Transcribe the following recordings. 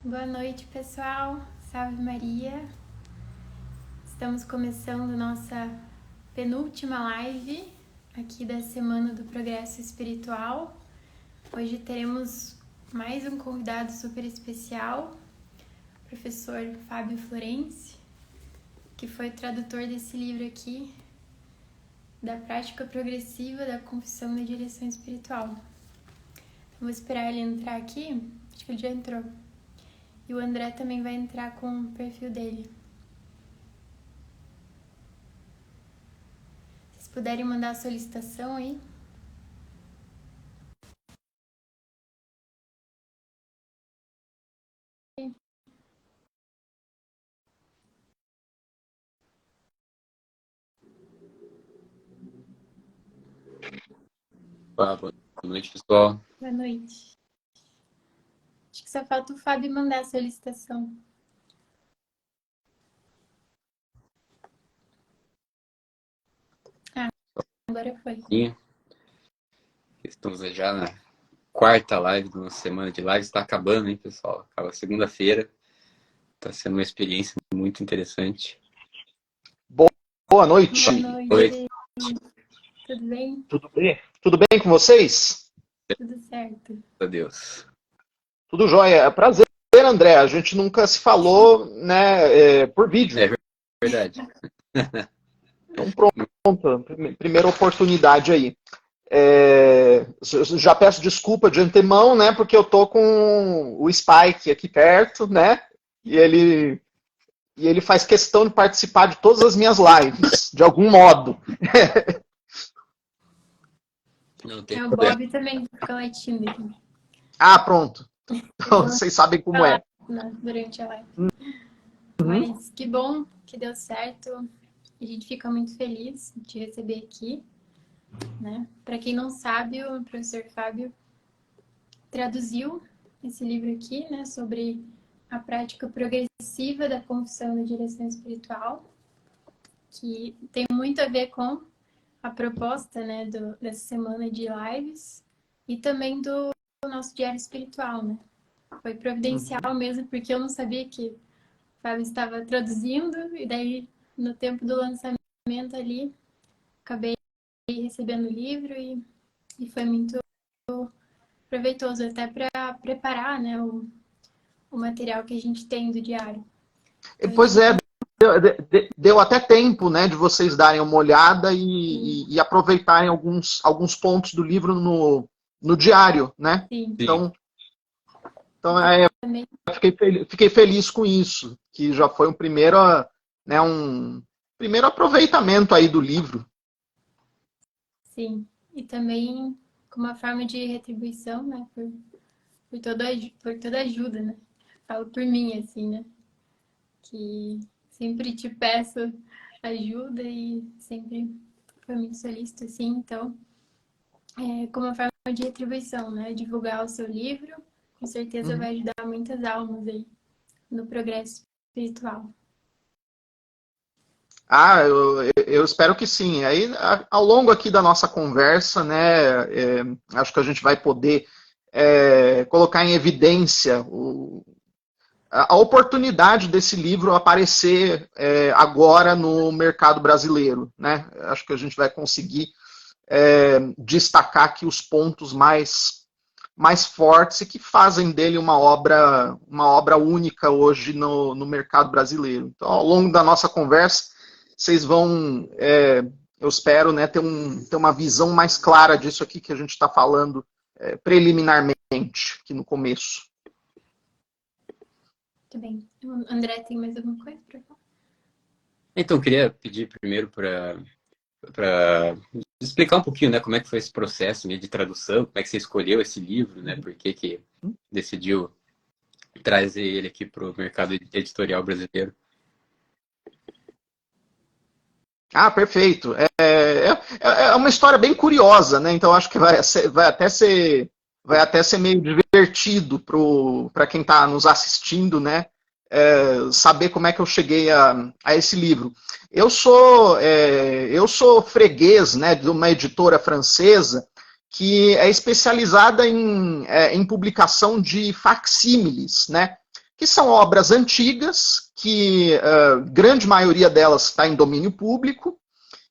Boa noite, pessoal. Salve Maria. Estamos começando nossa penúltima live aqui da Semana do Progresso Espiritual. Hoje teremos mais um convidado super especial, o professor Fábio Florenzi, que foi tradutor desse livro aqui, da Prática Progressiva da Confissão da Direção Espiritual. Então, vou esperar ele entrar aqui. Acho que ele já entrou. E o André também vai entrar com o perfil dele. Se puderem mandar a solicitação aí. Boa noite, pessoal. Boa noite. Acho que só falta o Fábio mandar a solicitação. Ah, agora foi. Estamos já na quarta live de uma semana de lives. Está acabando, hein, pessoal? Acaba segunda-feira. Está sendo uma experiência muito interessante. Boa noite. Boa noite. Tudo bem? Tudo bem? Tudo bem com vocês? Tudo certo. Graças a Deus. Tudo jóia. É prazer, André. A gente nunca se falou, né, por vídeo. É verdade. Então, pronto. Primeira oportunidade aí. Já peço desculpa de antemão, né, porque eu tô com o Spike aqui perto, né, e ele faz questão de participar de todas as minhas lives, de algum modo. Não tem o problema. Bob também fica latindo aqui. Ah, pronto. Então, vocês sabem como é. Durante a live. Mas que bom que deu certo. A gente fica muito feliz de te receber aqui, né? Para quem não sabe, o professor Fábio traduziu esse livro aqui, né, sobre a prática progressiva da confissão da direção espiritual, que tem muito a ver com a proposta, né, dessa semana de lives e também do nosso diário espiritual, né? Foi providencial mesmo, porque eu não sabia que o Fábio estava traduzindo, e daí, no tempo do lançamento ali, acabei recebendo o livro e foi muito proveitoso até para preparar, né, o material que a gente tem do diário. Então, Pois é, deu até tempo, né, de vocês darem uma olhada e aproveitarem alguns pontos do livro no diário, né? Sim. Então fiquei feliz com isso, que já foi né, um primeiro aproveitamento aí do livro. Sim, e também como uma forma de retribuição, né, por toda ajuda, né? Falo por mim, assim, né? Que sempre te peço ajuda e sempre foi muito solícito, assim, então, como uma forma de retribuição, né? Divulgar o seu livro, com certeza vai ajudar muitas almas aí no progresso espiritual. Ah, eu espero que sim. Aí, ao longo aqui da nossa conversa, né, acho que a gente vai poder colocar em evidência a oportunidade desse livro aparecer agora no mercado brasileiro, né? Acho que a gente vai conseguir destacar aqui os pontos mais fortes e que fazem dele uma obra única hoje no mercado brasileiro. Então, ao longo da nossa conversa, vocês vão, eu espero, né, ter uma visão mais clara disso aqui que a gente está falando preliminarmente aqui no começo. Muito bem. O André, tem mais alguma coisa para falar? Então, eu queria pedir primeiro para explicar um pouquinho, né, como é que foi esse processo de tradução, como é que você escolheu esse livro, né, por que decidiu trazer ele aqui para o mercado editorial brasileiro. Ah, perfeito. É uma história bem curiosa, né? Então acho que vai até ser meio divertido para quem está nos assistindo, né? Saber como é que eu cheguei a esse livro. Eu sou freguês, né, de uma editora francesa que é especializada em publicação de facsímiles, né? que são obras antigas, que grande maioria delas está em domínio público.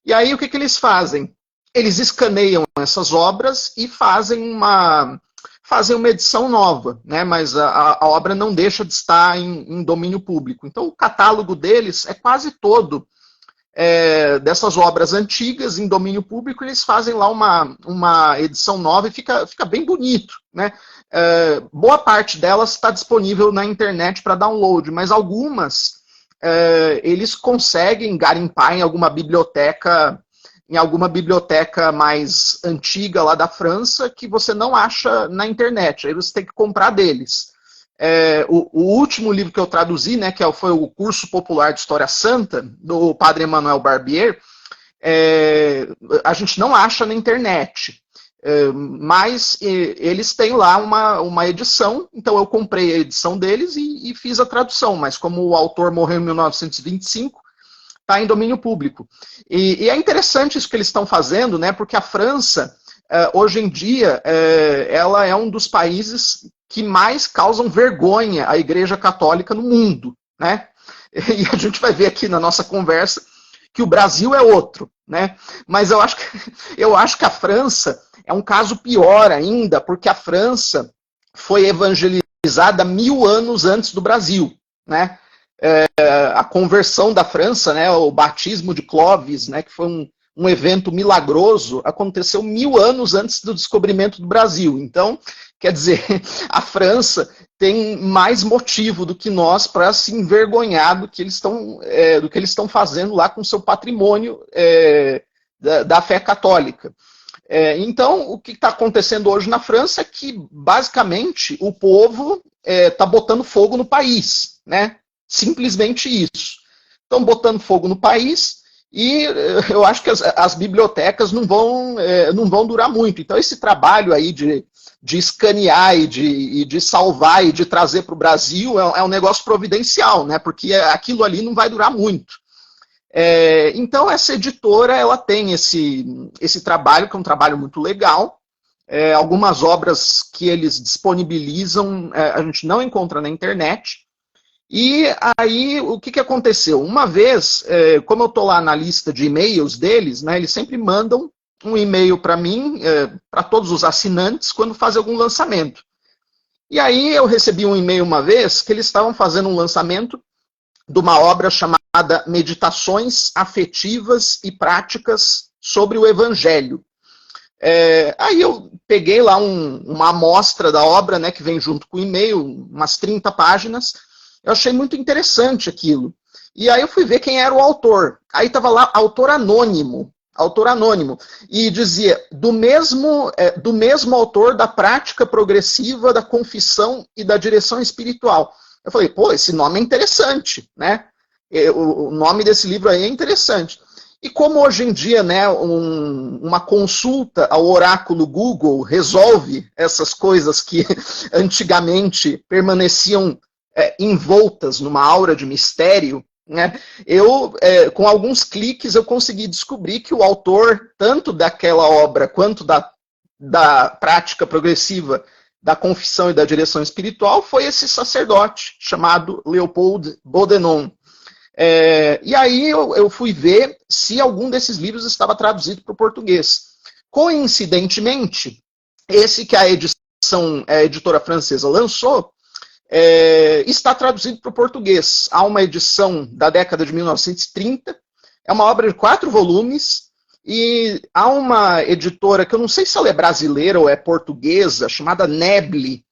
E aí o que eles fazem? Eles escaneiam essas obras e fazem uma edição nova, né? Mas a obra não deixa de estar em domínio público. Então o catálogo deles é quase todo dessas obras antigas em domínio público, eles fazem lá uma edição nova e fica bem bonito, né? Boa parte delas está disponível na internet para download, mas algumas eles conseguem garimpar em alguma biblioteca mais antiga lá da França, que você não acha na internet, aí você tem que comprar deles. O último livro que eu traduzi, né, que foi o Curso Popular de História Santa, do Padre Emmanuel Barbier, a gente não acha na internet, mas eles têm lá uma edição, então eu comprei a edição deles e fiz a tradução, mas como o autor morreu em 1925, está em domínio público. E é interessante isso que eles estão fazendo, né, porque a França, hoje em dia, ela é um dos países que mais causam vergonha à Igreja Católica no mundo, né? E a gente vai ver aqui na nossa conversa que o Brasil é outro, né? Mas eu acho que a França é um caso pior ainda, porque a França foi evangelizada 1000 anos antes do Brasil, né? A conversão da França, né? O batismo de Clovis, né? Que foi um evento milagroso, aconteceu 1000 anos antes do descobrimento do Brasil. Então, quer dizer, a França tem mais motivo do que nós para se envergonhar do que eles estão fazendo lá com o seu patrimônio da fé católica. Então, o que está acontecendo hoje na França é que, basicamente, o povo está botando fogo no país, né? Simplesmente isso. Estão botando fogo no país e eu acho que as bibliotecas não vão durar muito. Então, esse trabalho aí de escanear e de salvar e de trazer para o Brasil é um negócio providencial, né? Porque aquilo ali não vai durar muito. Então, essa editora ela tem esse trabalho, que é um trabalho muito legal. Algumas obras que eles disponibilizam a gente não encontra na internet. E aí, o que aconteceu? Uma vez, como eu estou lá na lista de e-mails deles, né, eles sempre mandam um e-mail para mim, para todos os assinantes, quando fazem algum lançamento. E aí eu recebi um e-mail uma vez que eles estavam fazendo um lançamento de uma obra chamada Meditações Afetivas e Práticas sobre o Evangelho. Aí eu peguei lá uma amostra da obra, né, que vem junto com o e-mail, umas 30 páginas. Eu achei muito interessante aquilo. E aí eu fui ver quem era o autor. Aí estava lá, autor anônimo. E dizia, do mesmo autor da prática progressiva, da confissão e da direção espiritual. Eu falei, pô, esse nome é interessante, né? O nome desse livro aí é interessante. E como hoje em dia, né, uma consulta ao oráculo Google resolve essas coisas que antigamente permaneciam envoltas numa aura de mistério, né? Com alguns cliques, eu consegui descobrir que o autor, tanto daquela obra quanto da prática progressiva da confissão e da direção espiritual, foi esse sacerdote chamado Leopold Bodenon. E aí eu fui ver se algum desses livros estava traduzido para o português. Coincidentemente, esse que a editora francesa lançou, está traduzido para o português. Há uma edição da década de 1930, é uma obra de 4 volumes, e há uma editora, que eu não sei se ela é brasileira ou é portuguesa, chamada Neble,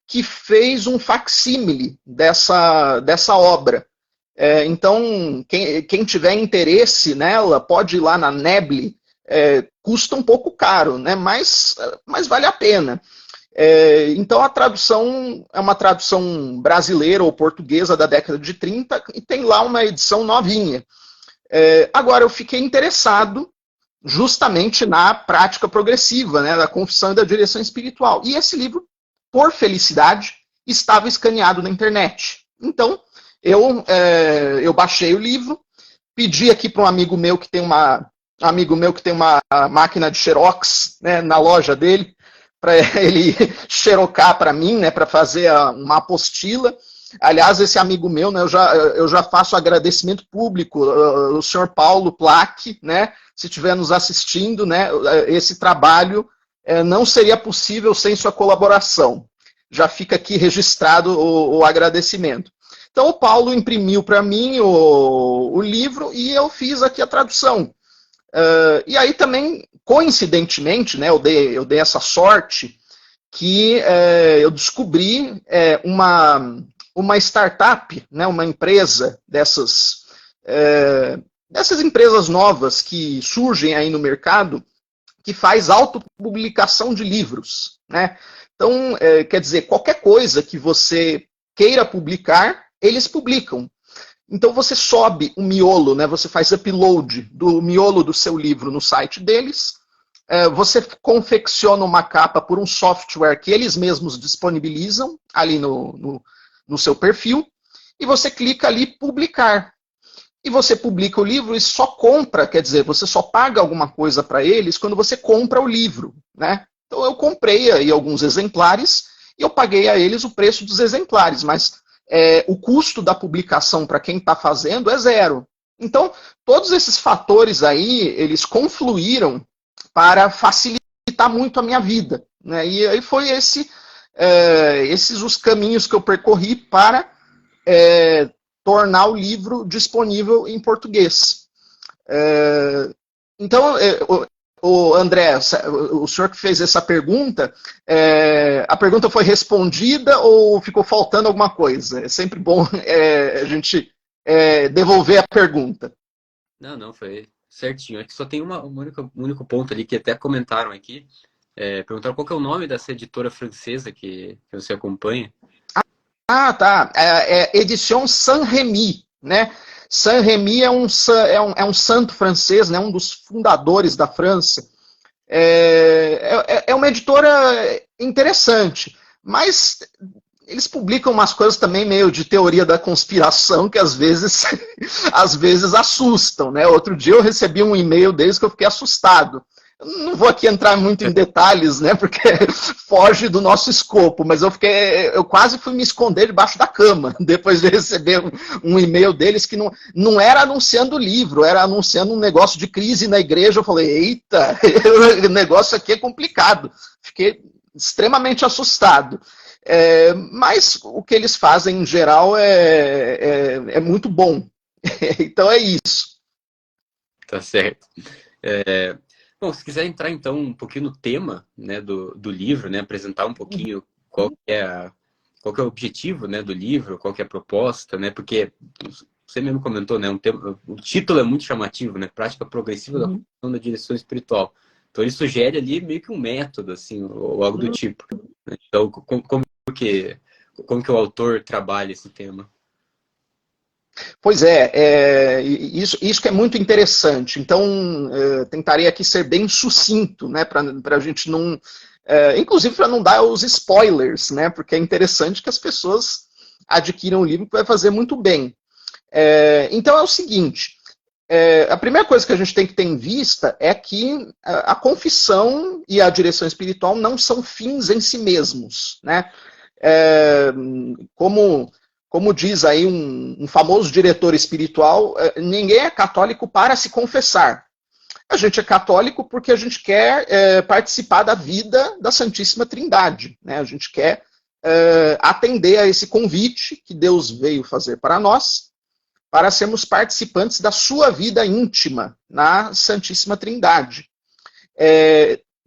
que fez um facsímile dessa obra. Então, quem tiver interesse nela, pode ir lá na Neble, custa um pouco caro, né? Mas vale a pena. Então a tradução é uma tradução brasileira ou portuguesa da década de 30 e tem lá uma edição novinha. Agora eu fiquei interessado justamente na prática progressiva, né, da confissão e da direção espiritual. E esse livro, por felicidade, estava escaneado na internet. Então eu baixei o livro, pedi aqui para um amigo meu que tem uma máquina de xerox, né, na loja dele, para ele xerocar para mim, né, para fazer uma apostila. Aliás, esse amigo meu, né, eu já faço agradecimento público, o senhor Paulo Plaque, né, se estiver nos assistindo, né, esse trabalho não seria possível sem sua colaboração. Já fica aqui registrado o agradecimento. Então, o Paulo imprimiu para mim o livro e eu fiz aqui a tradução. E aí também, coincidentemente, né, eu dei essa sorte que eu descobri uma startup, né, uma empresa dessas empresas novas que surgem aí no mercado, que faz autopublicação de livros, né? Então, quer dizer, qualquer coisa que você queira publicar, eles publicam. Então você sobe o miolo, né? Você faz upload do miolo do seu livro no site deles, você confecciona uma capa por um software que eles mesmos disponibilizam ali no seu perfil, e você clica ali publicar. E você publica o livro e só compra, quer dizer, você só paga alguma coisa para eles quando você compra o livro, né? Então eu comprei aí alguns exemplares e eu paguei a eles o preço dos exemplares, mas o custo da publicação para quem está fazendo é zero. Então, todos esses fatores aí, eles confluíram para facilitar muito a minha vida, né? E aí foi esses os caminhos que eu percorri para tornar o livro disponível em português. Então, o André, o senhor que fez essa pergunta, a pergunta foi respondida ou ficou faltando alguma coisa? É sempre bom a gente devolver a pergunta. Não, foi certinho. Aqui só tem um único ponto ali que até comentaram aqui. Perguntaram qual que é o nome dessa editora francesa que você acompanha. Ah, tá. Edition Saint-Rémy, né? Saint-Rémy é um santo francês, né? Um dos fundadores da França. É uma editora interessante, mas eles publicam umas coisas também meio de teoria da conspiração que às vezes assustam, né? Outro dia eu recebi um e-mail deles que eu fiquei assustado. Eu não vou aqui entrar muito em detalhes, né? Porque foge do nosso escopo, mas eu quase fui me esconder debaixo da cama depois de receber um e-mail deles que não era anunciando o livro, era anunciando um negócio de crise na igreja. Eu falei, eita, o negócio aqui é complicado. Fiquei extremamente assustado. Mas o que eles fazem em geral é muito bom. Então é isso. Tá certo. Bom, se quiser entrar então um pouquinho no tema, né, do livro, né, apresentar um pouquinho qual que é o objetivo, né, do livro, qual que é a proposta, né, porque você mesmo comentou, né, o título é muito chamativo, né, Prática Progressiva da Construção da Direção Espiritual. Então ele sugere ali meio que um método, assim, ou algo do tipo. Então, como que o autor trabalha esse tema? Pois isso que é muito interessante. Então, tentarei aqui ser bem sucinto, né, para a gente não... inclusive para não dar os spoilers, né, porque é interessante que as pessoas adquiram o livro, que vai fazer muito bem. Então é o seguinte, a primeira coisa que a gente tem que ter em vista é que a confissão e a direção espiritual não são fins em si mesmos, né? Como diz aí um famoso diretor espiritual, ninguém é católico para se confessar. A gente é católico porque a gente quer participar da vida da Santíssima Trindade, né? A gente quer atender a esse convite que Deus veio fazer para nós, para sermos participantes da sua vida íntima na Santíssima Trindade.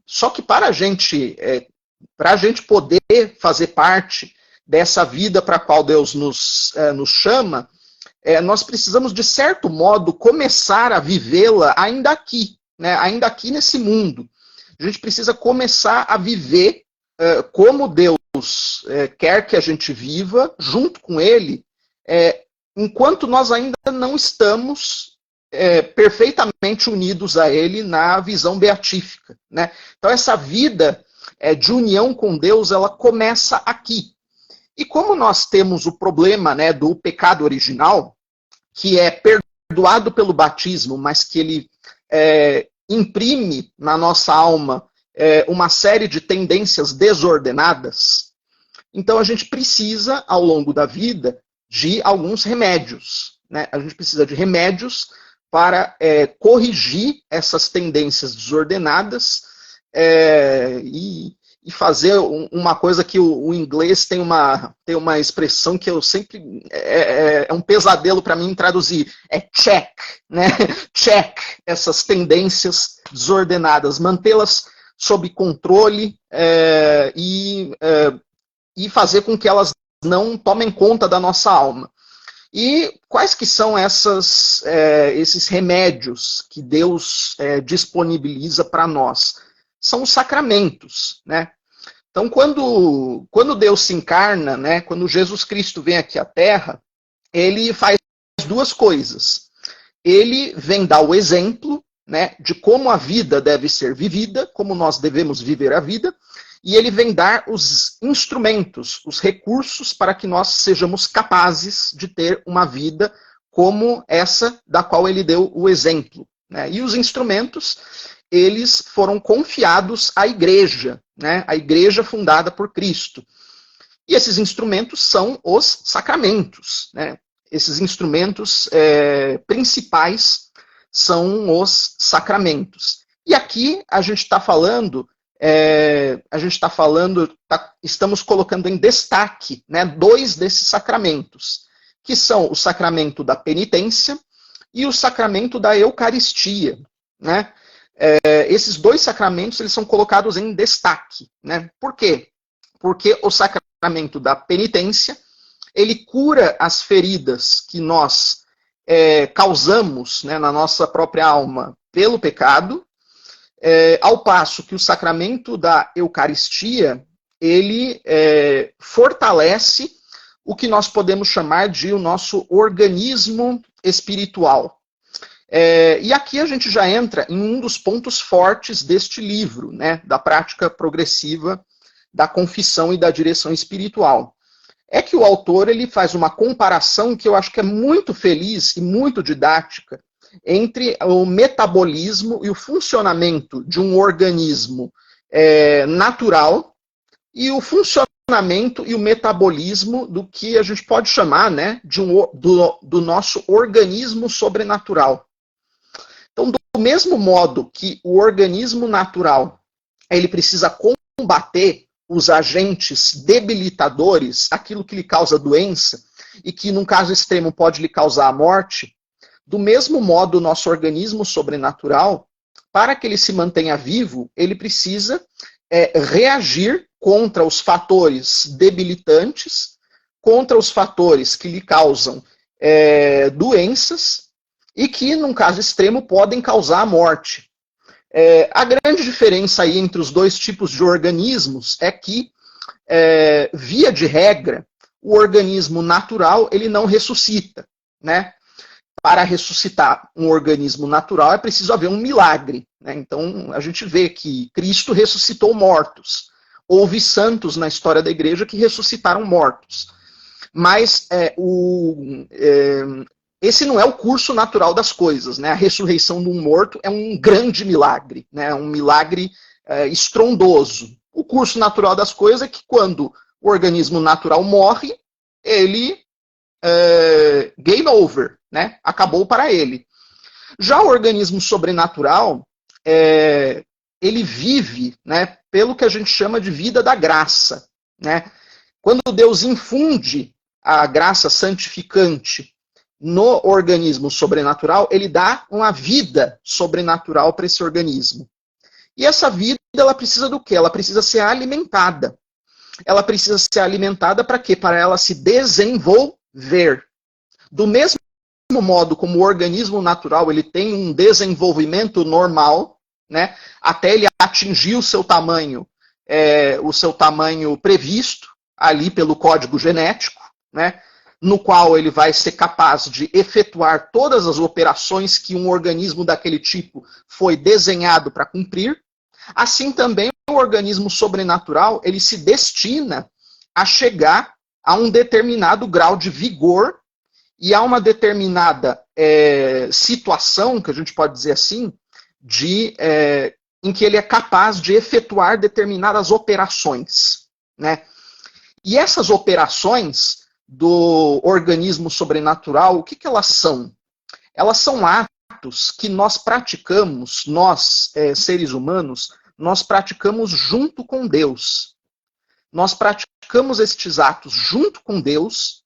Só que para a gente poder fazer parte dessa vida para a qual Deus nos chama, nós precisamos, de certo modo, começar a vivê-la ainda aqui, né? Ainda aqui nesse mundo. A gente precisa começar a viver como Deus quer que a gente viva, junto com Ele, enquanto nós ainda não estamos perfeitamente unidos a Ele na visão beatífica, né? Então essa vida de união com Deus, ela começa aqui. E como nós temos o problema, né, do pecado original, que é perdoado pelo batismo, mas que ele imprime na nossa alma uma série de tendências desordenadas, Então a gente precisa, ao longo da vida, de alguns remédios, né? A gente precisa de remédios para corrigir essas tendências desordenadas e fazer uma coisa que o inglês tem uma expressão que eu sempre... É um pesadelo para mim traduzir. É check, né? Check essas tendências desordenadas, mantê-las sob controle e fazer com que elas não tomem conta da nossa alma. E quais que são esses remédios que Deus disponibiliza para nós? São os sacramentos, né? Então, quando Deus se encarna, né, quando Jesus Cristo vem aqui à Terra, ele faz duas coisas. Ele vem dar o exemplo, né, de como a vida deve ser vivida, como nós devemos viver a vida, e ele vem dar os instrumentos, os recursos para que nós sejamos capazes de ter uma vida como essa da qual ele deu o exemplo, né? E os instrumentos, eles foram confiados à igreja, né? A igreja fundada por Cristo. E esses instrumentos são os sacramentos, né? Esses instrumentos principais são os sacramentos. E aqui a gente está falando... estamos colocando em destaque, né, dois desses sacramentos, que são o sacramento da penitência e o sacramento da Eucaristia, né? Esses dois sacramentos, eles são colocados em destaque, né? Por quê? Porque o sacramento da penitência, ele cura as feridas que nós causamos, né, na nossa própria alma pelo pecado, ao passo que o sacramento da Eucaristia, ele fortalece o que nós podemos chamar de o nosso organismo espiritual. E aqui a gente já entra em um dos pontos fortes deste livro, né, da prática progressiva da confissão e da direção espiritual. É que o autor ele faz uma comparação que eu acho que é muito feliz e muito didática entre o metabolismo e o funcionamento de um organismo natural e o funcionamento e o metabolismo do que a gente pode chamar, né, do nosso organismo sobrenatural. Então, do mesmo modo que o organismo natural ele precisa combater os agentes debilitadores, aquilo que lhe causa doença, e que, num caso extremo, pode lhe causar a morte, do mesmo modo, o nosso organismo sobrenatural, para que ele se mantenha vivo, ele precisa reagir contra os fatores debilitantes, contra os fatores que lhe causam doenças e que, num caso extremo, podem causar a morte. A grande diferença aí entre os dois tipos de organismos é que, via de regra, o organismo natural ele não ressuscita, né? Para ressuscitar um organismo natural é preciso haver um milagre, né? Então a gente vê que Cristo ressuscitou mortos. Houve santos na história da igreja que ressuscitaram mortos. Mas esse não é o curso natural das coisas, né? A ressurreição de um morto é um grande milagre, né? Um milagre estrondoso. O curso natural das coisas é que quando o organismo natural morre, ele game over, né? Acabou para ele. Já o organismo sobrenatural, ele vive, né, pelo que a gente chama de vida da graça, né? Quando Deus infunde a graça santificante no organismo sobrenatural, ele dá uma vida sobrenatural para esse organismo. E essa vida, ela precisa do quê? Ela precisa ser alimentada. Ela precisa ser alimentada para quê? Para ela se desenvolver. Do mesmo modo como o organismo natural ele tem um desenvolvimento normal, né, até ele atingir o seu tamanho previsto ali pelo código genético, né, no qual ele vai ser capaz de efetuar todas as operações que um organismo daquele tipo foi desenhado para cumprir. Assim também o organismo sobrenatural ele se destina a chegar a um determinado grau de vigor e a uma determinada situação, que a gente pode dizer assim, em que ele é capaz de efetuar determinadas operações, né? E essas operações do organismo sobrenatural, o que elas são? Elas são atos que nós praticamos, nós, seres humanos, nós praticamos junto com Deus. Nós praticamos estes atos junto com Deus,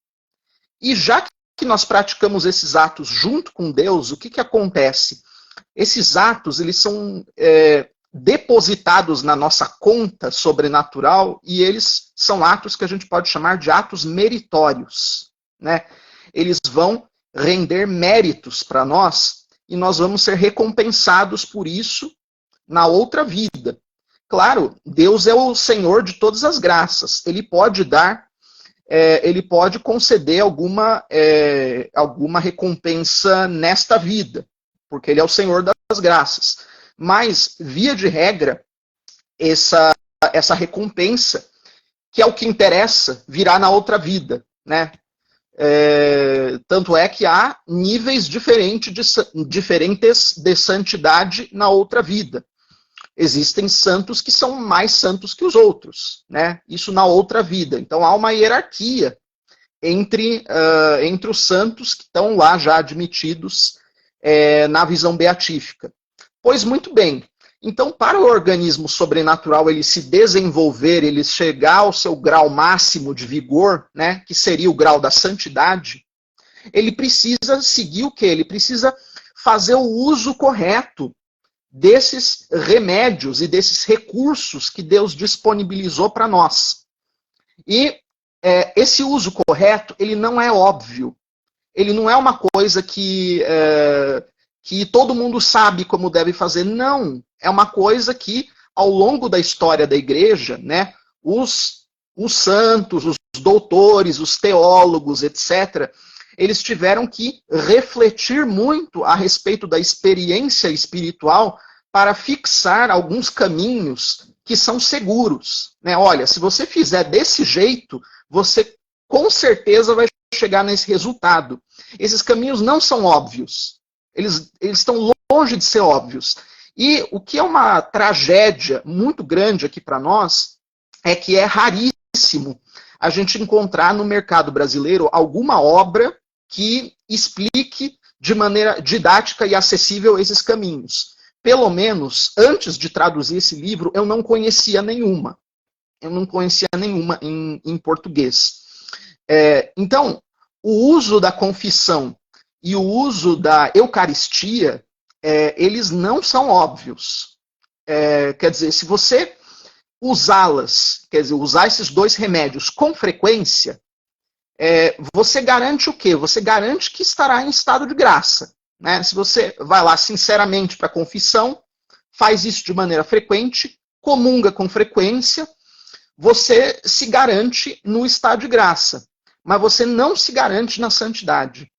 e já que nós praticamos esses atos junto com Deus, o que acontece? Esses atos, eles são depositados na nossa conta sobrenatural, e eles são atos que a gente pode chamar de atos meritórios, né? Eles vão render méritos para nós, e nós vamos ser recompensados por isso na outra vida. Claro, Deus é o Senhor de todas as graças. Ele pode dar, ele pode conceder alguma recompensa nesta vida, porque Ele é o Senhor das graças. Mas, via de regra, essa recompensa, que é o que interessa, virá na outra vida, né? Tanto é que há níveis diferentes de santidade na outra vida. Existem santos que são mais santos que os outros, né? Isso na outra vida. Então há uma hierarquia entre os santos que estão lá já admitidos na visão beatífica. Pois muito bem. Então, para o organismo sobrenatural ele se desenvolver, ele chegar ao seu grau máximo de vigor, né, que seria o grau da santidade, ele precisa seguir o quê? Ele precisa fazer o uso correto desses remédios e desses recursos que Deus disponibilizou para nós. E esse uso correto, ele não é óbvio. Ele não é uma coisa que todo mundo sabe como deve fazer. Não. É uma coisa que, ao longo da história da igreja, né, os santos, os doutores, os teólogos, etc., eles tiveram que refletir muito a respeito da experiência espiritual para fixar alguns caminhos que são seguros, né? Olha, se você fizer desse jeito, você com certeza vai chegar nesse resultado. Esses caminhos não são óbvios. Eles estão longe de ser óbvios. E o que é uma tragédia muito grande aqui para nós é que é raríssimo a gente encontrar no mercado brasileiro alguma obra que explique de maneira didática e acessível esses caminhos. Pelo menos, antes de traduzir esse livro, eu não conhecia nenhuma. Eu não conhecia nenhuma em português. Então, o uso da confissão e o uso da Eucaristia, eles não são óbvios. Quer dizer, se você usá-las, quer dizer, usar esses dois remédios com frequência, você garante o quê? Você garante que estará em estado de graça, né? Se você vai lá sinceramente para a confissão, faz isso de maneira frequente, comunga com frequência, você se garante no estado de graça, mas você não se garante na santidade.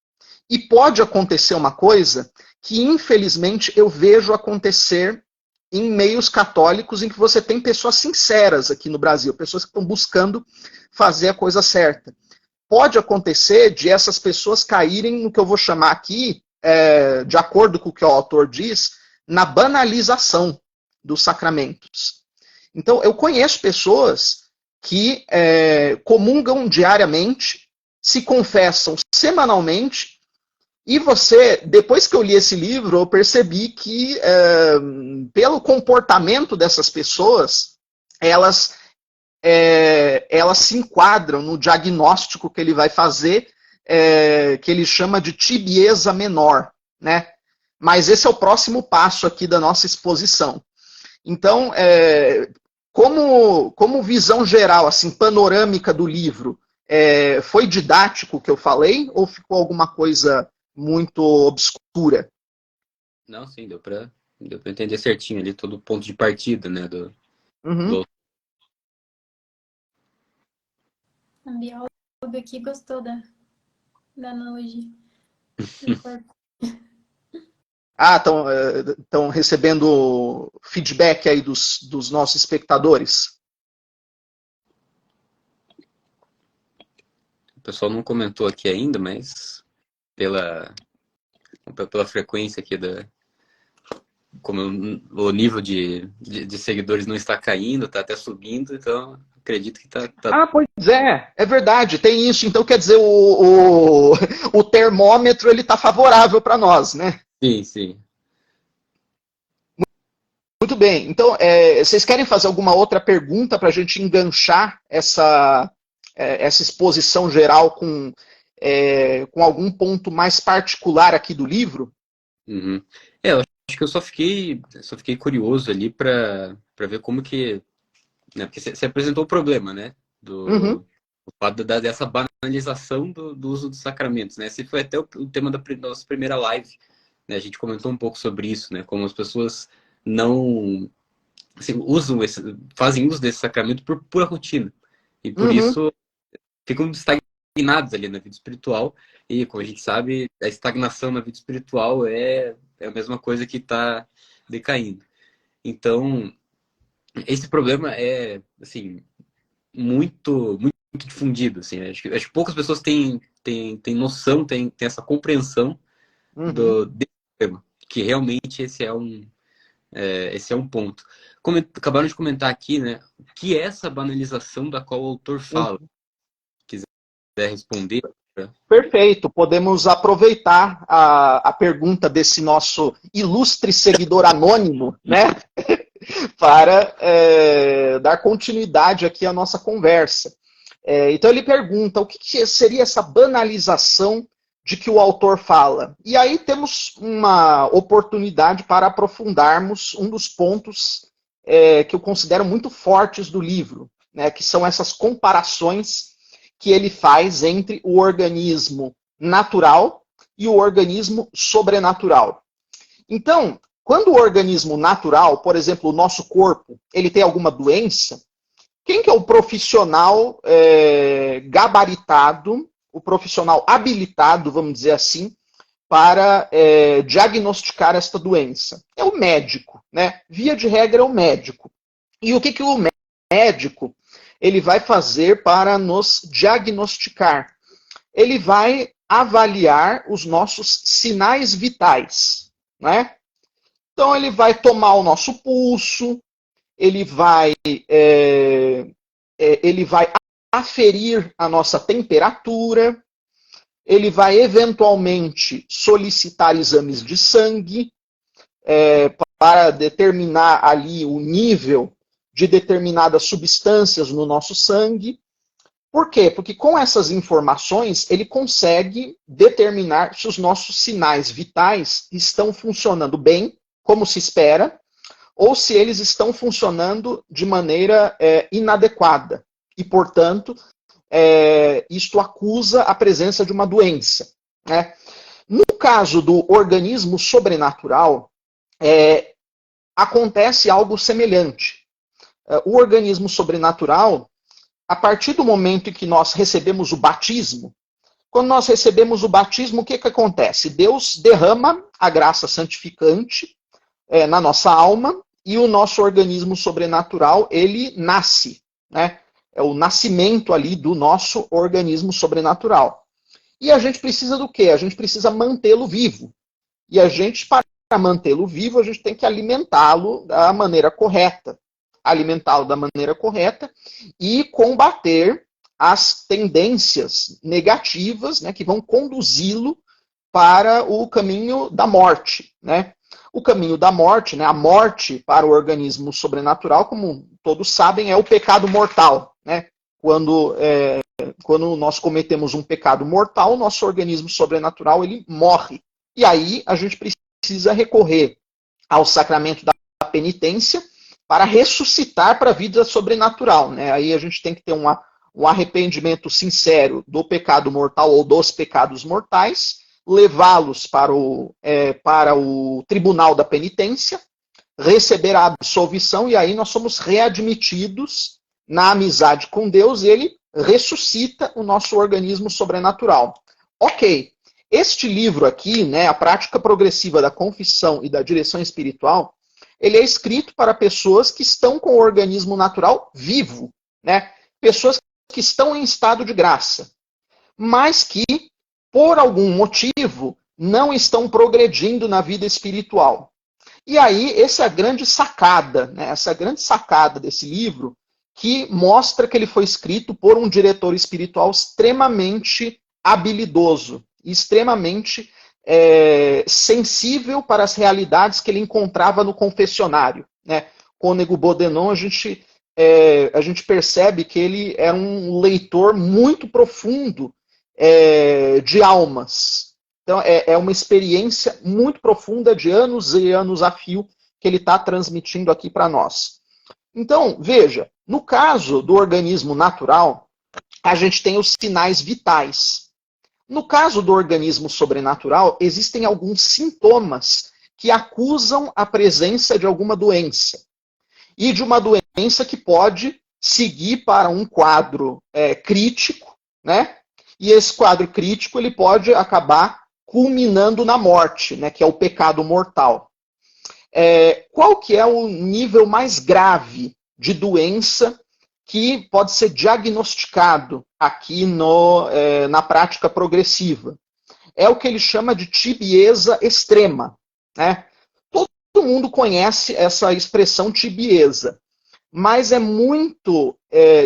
E pode acontecer uma coisa que, infelizmente, eu vejo acontecer em meios católicos em que você tem pessoas sinceras aqui no Brasil, pessoas que estão buscando fazer a coisa certa. Pode acontecer de essas pessoas caírem no que eu vou chamar aqui, de acordo com o que o autor diz, na banalização dos sacramentos. Então, eu conheço pessoas que comungam diariamente, se confessam semanalmente, e depois que eu li esse livro, eu percebi que, pelo comportamento dessas pessoas, elas se enquadram no diagnóstico que ele vai fazer, que ele chama de tibieza menor, né? Mas esse é o próximo passo aqui da nossa exposição. Então, como visão geral, assim, panorâmica do livro, foi didático o que eu falei, ou ficou alguma coisa muito obscura? Não, sim, deu para entender certinho ali todo o ponto de partida, né, do... A bióloga aqui gostou da analogia. Estão recebendo feedback aí dos nossos espectadores? O pessoal não comentou aqui ainda, mas pela frequência aqui como o nível de seguidores não está caindo, está até subindo, então acredito que tá... Ah, pois é verdade, tem isso. Então, quer dizer, o termômetro ele está favorável para nós, né? Sim, sim. Muito bem. Então, vocês querem fazer alguma outra pergunta para a gente enganchar essa exposição geral com algum ponto mais particular aqui do livro? Uhum. Eu acho que eu só fiquei curioso ali para ver como que, né, porque você apresentou o problema, né, Uhum, o fato dessa banalização do uso dos sacramentos, né? Esse foi até o tema da nossa primeira live, né? A gente comentou um pouco sobre isso, né? Como as pessoas não, assim, fazem uso desse sacramento por pura rotina e por uhum. isso ficam estagnados ali na vida espiritual. E, como a gente sabe, a estagnação na vida espiritual é a mesma coisa que está decaindo. Então, esse problema é, assim, muito difundido. Assim. Acho que poucas pessoas têm noção, têm essa compreensão Uhum. desse problema, que realmente esse é um ponto. Acabaram de comentar aqui, né, o que é essa banalização da qual o autor fala. Uhum. Quiser responder. Perfeito. Podemos aproveitar a pergunta desse nosso ilustre seguidor anônimo, né? Para dar continuidade aqui à nossa conversa. Então ele pergunta o que seria essa banalização de que o autor fala. E aí temos uma oportunidade para aprofundarmos um dos pontos que eu considero muito fortes do livro, né, que são essas comparações que ele faz entre o organismo natural e o organismo sobrenatural. Então, quando o organismo natural, por exemplo, o nosso corpo, ele tem alguma doença, quem que é o profissional gabaritado, o profissional habilitado, vamos dizer assim, para diagnosticar esta doença? É o médico, né? Via de regra é o médico. E o que o médico ele vai fazer para nos diagnosticar? Ele vai avaliar os nossos sinais vitais, né? Então ele vai tomar o nosso pulso, ele vai aferir a nossa temperatura, ele vai eventualmente solicitar exames de sangue para determinar ali o nível de determinadas substâncias no nosso sangue. Por quê? Porque com essas informações ele consegue determinar se os nossos sinais vitais estão funcionando bem, como se espera, ou se eles estão funcionando de maneira inadequada. E, portanto, isto acusa a presença de uma doença. Né? No caso do organismo sobrenatural, acontece algo semelhante. O organismo sobrenatural, a partir do momento em que nós recebemos o batismo, quando nós recebemos o batismo, o que acontece? Deus derrama a graça santificante na nossa alma e o nosso organismo sobrenatural, ele nasce. Né? É o nascimento ali do nosso organismo sobrenatural. E a gente precisa do quê? A gente precisa mantê-lo vivo. E a gente, para mantê-lo vivo, a gente tem que alimentá-lo da maneira correta. Alimentá-lo da maneira correta e combater as tendências negativas, né, que vão conduzi-lo para o caminho da morte. Né? O caminho da morte, né, a morte para o organismo sobrenatural, como todos sabem, é o pecado mortal. Né? Quando nós cometemos um pecado mortal, o nosso organismo sobrenatural ele morre. E aí a gente precisa recorrer ao sacramento da penitência para ressuscitar para a vida sobrenatural. Né? Aí a gente tem que ter um arrependimento sincero do pecado mortal ou dos pecados mortais, levá-los para o tribunal da penitência, receber a absolvição e aí nós somos readmitidos na amizade com Deus e ele ressuscita o nosso organismo sobrenatural. Ok, este livro aqui, né, A Prática Progressiva da Confissão e da Direção Espiritual, ele é escrito para pessoas que estão com o organismo natural vivo, né? Pessoas que estão em estado de graça, mas que, por algum motivo, não estão progredindo na vida espiritual. E aí, essa é a grande sacada, né? Essa grande sacada desse livro, que mostra que ele foi escrito por um diretor espiritual extremamente habilidoso, extremamente sensível para as realidades que ele encontrava no confessionário, né? Cônego Bodenon, a gente percebe que ele era um leitor muito profundo de almas. Então, é uma experiência muito profunda de anos e anos a fio que ele está transmitindo aqui para nós. Então, veja, no caso do organismo natural, a gente tem os sinais vitais. No caso do organismo sobrenatural, existem alguns sintomas que acusam a presença de alguma doença. E de uma doença que pode seguir para um quadro crítico, né? E esse quadro crítico ele pode acabar culminando na morte, né? Que é o pecado mortal. Qual que é o nível mais grave de doença que pode ser diagnosticado aqui na prática progressiva? É o que ele chama de tibieza extrema, né? Todo mundo conhece essa expressão tibieza, mas é muito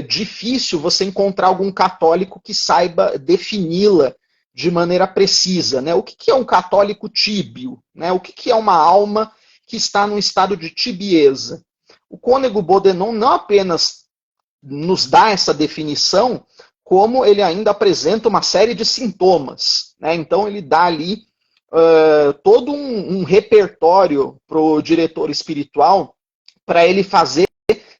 difícil você encontrar algum católico que saiba defini-la de maneira precisa, né? O que é um católico tíbio, né? O que é uma alma que está num estado de tibieza? O Cônego Bodenon não apenas nos dá essa definição, como ele ainda apresenta uma série de sintomas, né? Então ele dá ali todo um repertório para o diretor espiritual para ele fazer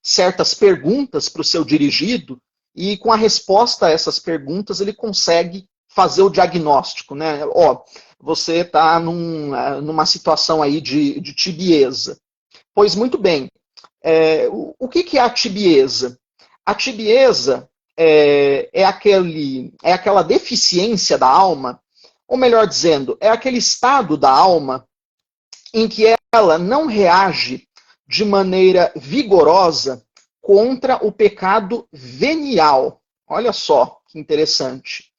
certas perguntas para o seu dirigido e com a resposta a essas perguntas ele consegue fazer o diagnóstico, né? Você está numa situação aí de tibieza. Pois muito bem, o que é a tibieza? A tibieza é aquela deficiência da alma, ou melhor dizendo, é aquele estado da alma em que ela não reage de maneira vigorosa contra o pecado venial. Olha só que interessante.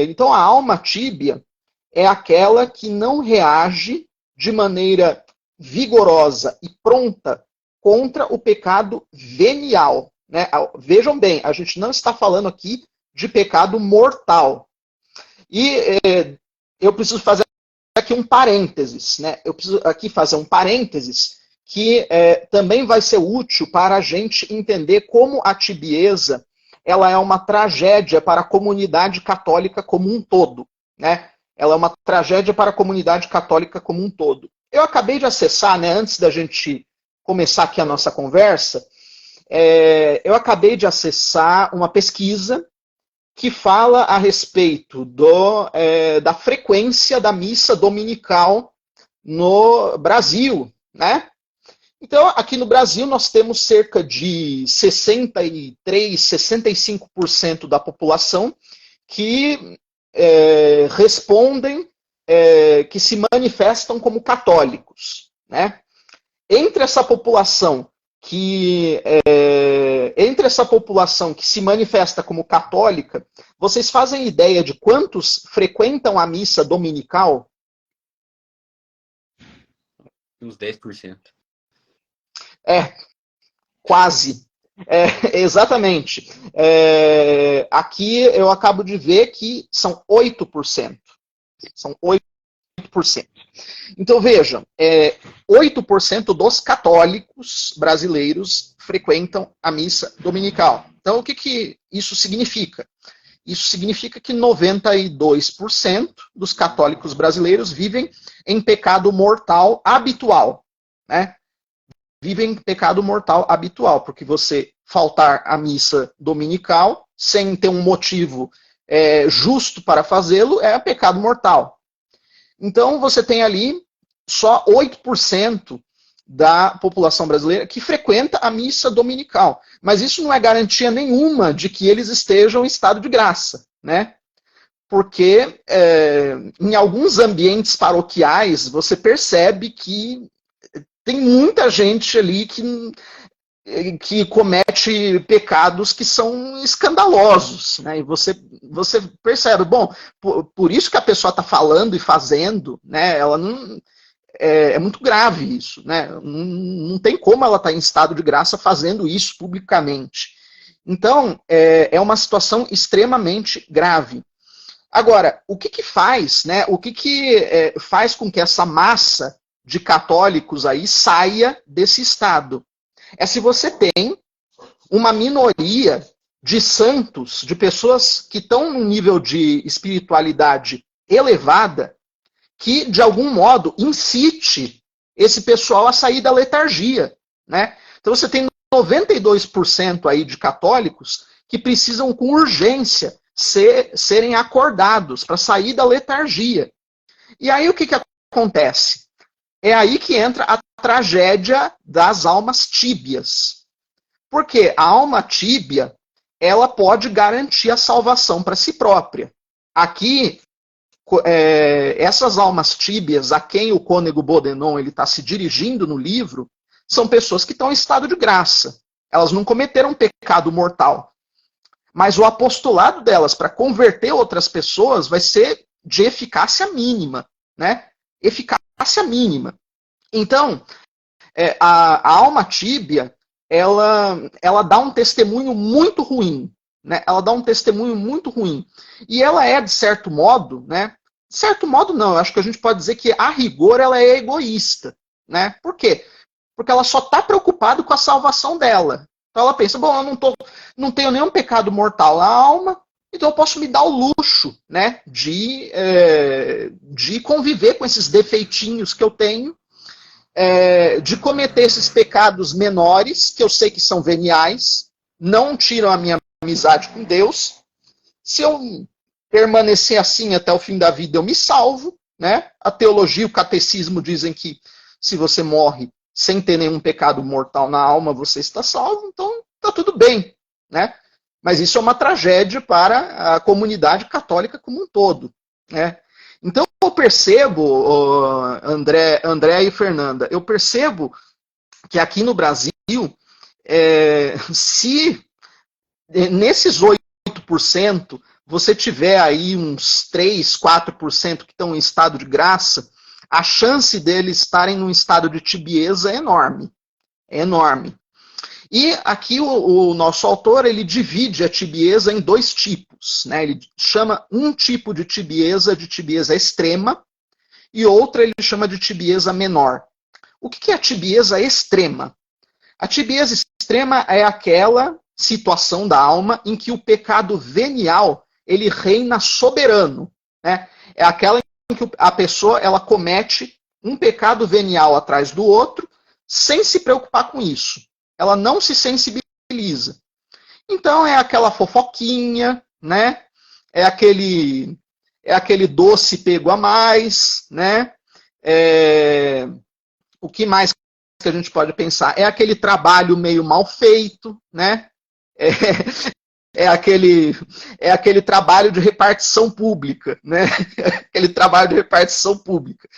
Então a alma tíbia é aquela que não reage de maneira vigorosa e pronta contra o pecado venial, né? Vejam bem, a gente não está falando aqui de pecado mortal. E eu preciso fazer aqui um parênteses, né? Eu preciso aqui fazer um parênteses que também vai ser útil para a gente entender como a tibieza ela é uma tragédia para a comunidade católica como um todo, né? Ela é uma tragédia para a comunidade católica como um todo. Eu acabei de acessar, né, antes da gente começar aqui a nossa conversa, eu acabei de acessar uma pesquisa que fala a respeito da frequência da missa dominical no Brasil, né? Então, aqui no Brasil, nós temos cerca de 63, 65% da população que respondem, que se manifestam como católicos, né? Entre essa população que se manifesta como católica, vocês fazem ideia de quantos frequentam a missa dominical? Uns 10%. Quase. Exatamente. Aqui eu acabo de ver que são 8%. São 8%. Então vejam, 8% dos católicos brasileiros frequentam a missa dominical. Então o que isso significa? Isso significa que 92% dos católicos brasileiros vivem em pecado mortal habitual, né? Vivem em pecado mortal habitual, porque você faltar à missa dominical sem ter um motivo justo para fazê-lo é pecado mortal. Então você tem ali só 8% da população brasileira que frequenta a missa dominical. Mas isso não é garantia nenhuma de que eles estejam em estado de graça, né? Porque em alguns ambientes paroquiais você percebe que tem muita gente ali que comete pecados que são escandalosos, né? E você percebe, bom, por isso que a pessoa está falando e fazendo, né? Ela é muito grave isso, né? Não tem como ela estar em estado de graça fazendo isso publicamente. Então, é uma situação extremamente grave. Agora, o que faz, né? O que faz com que essa massa de católicos aí saia desse estado? É se você tem uma minoria de santos, de pessoas que estão num nível de espiritualidade elevada, que, de algum modo, incite esse pessoal a sair da letargia, né? Então você tem 92% aí de católicos que precisam com urgência serem acordados para sair da letargia. E aí o que acontece? É aí que entra a tragédia das almas tíbias. Porque a alma tíbia, ela pode garantir a salvação para si própria. Aqui, essas almas tíbias a quem o cônego Bodenon está se dirigindo no livro, são pessoas que estão em estado de graça. Elas não cometeram pecado mortal. Mas o apostolado delas para converter outras pessoas vai ser de eficácia mínima, né? Eficácia mínima. Então, a alma tíbia, ela dá um testemunho muito ruim, né? Ela dá um testemunho muito ruim. E ela é, de certo modo, né? De certo modo, não. Eu acho que a gente pode dizer que, a rigor, ela é egoísta, né? Por quê? Porque ela só está preocupada com a salvação dela. Então ela pensa, bom, eu não tenho nenhum pecado mortal na alma, então eu posso me dar o luxo, né, de conviver com esses defeitinhos que eu tenho, de cometer esses pecados menores, que eu sei que são veniais, não tiram a minha amizade com Deus. Se eu permanecer assim até o fim da vida, eu me salvo, né? A teologia e o catecismo dizem que se você morre sem ter nenhum pecado mortal na alma, você está salvo, então está tudo bem, né? Mas isso é uma tragédia para a comunidade católica como um todo, né? Então eu percebo, André e Fernanda, eu percebo que aqui no Brasil, se nesses 8% você tiver aí uns 3, 4% que estão em estado de graça, a chance deles estarem num estado de tibieza é enorme. É enorme. E aqui o nosso autor, ele divide a tibieza em 2 tipos, né? Ele chama um tipo de tibieza extrema e outra ele chama de tibieza menor. O que é a tibieza extrema? A tibieza extrema é aquela situação da alma em que o pecado venial ele reina soberano, né? É aquela em que a pessoa ela comete um pecado venial atrás do outro sem se preocupar com isso. Ela não se sensibiliza. Então é aquela fofoquinha, né? É aquele doce pego a mais, né? O que mais que a gente pode pensar? É aquele trabalho meio mal feito, né? É aquele trabalho de repartição pública, né? Aquele trabalho de repartição pública.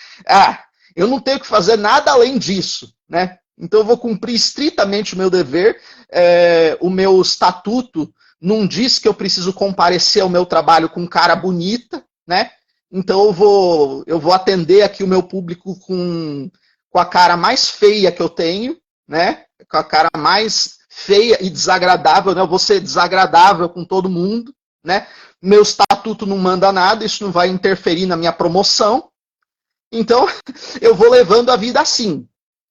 Eu não tenho que fazer nada além disso, né? Então eu vou cumprir estritamente o meu dever. O meu estatuto não diz que eu preciso comparecer ao meu trabalho com cara bonita, né? Então eu vou atender aqui o meu público com a cara mais feia que eu tenho, né? Com a cara mais feia e desagradável, né? Eu vou ser desagradável com todo mundo, né? Meu estatuto não manda nada, isso não vai interferir na minha promoção. Então, eu vou levando a vida assim.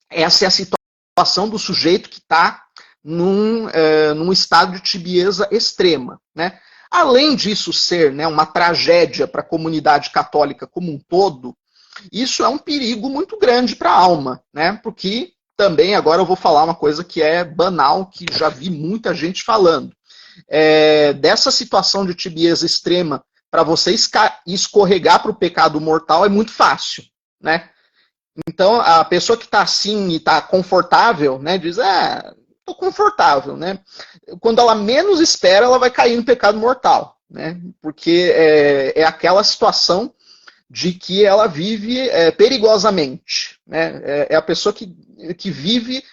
Essa é a situação do sujeito que está num estado de tibieza extrema, né? Além disso ser, né, uma tragédia para a comunidade católica como um todo, isso é um perigo muito grande para a alma, né? Porque também agora eu vou falar uma coisa que é banal, que já vi muita gente falando. Dessa situação de tibieza extrema, para você escorregar para o pecado mortal é muito fácil, né? Então, a pessoa que está assim e está confortável, né, diz, estou confortável, né? Quando ela menos espera, ela vai cair no pecado mortal, né? Porque é aquela situação de que ela vive perigosamente, né? É a pessoa que vive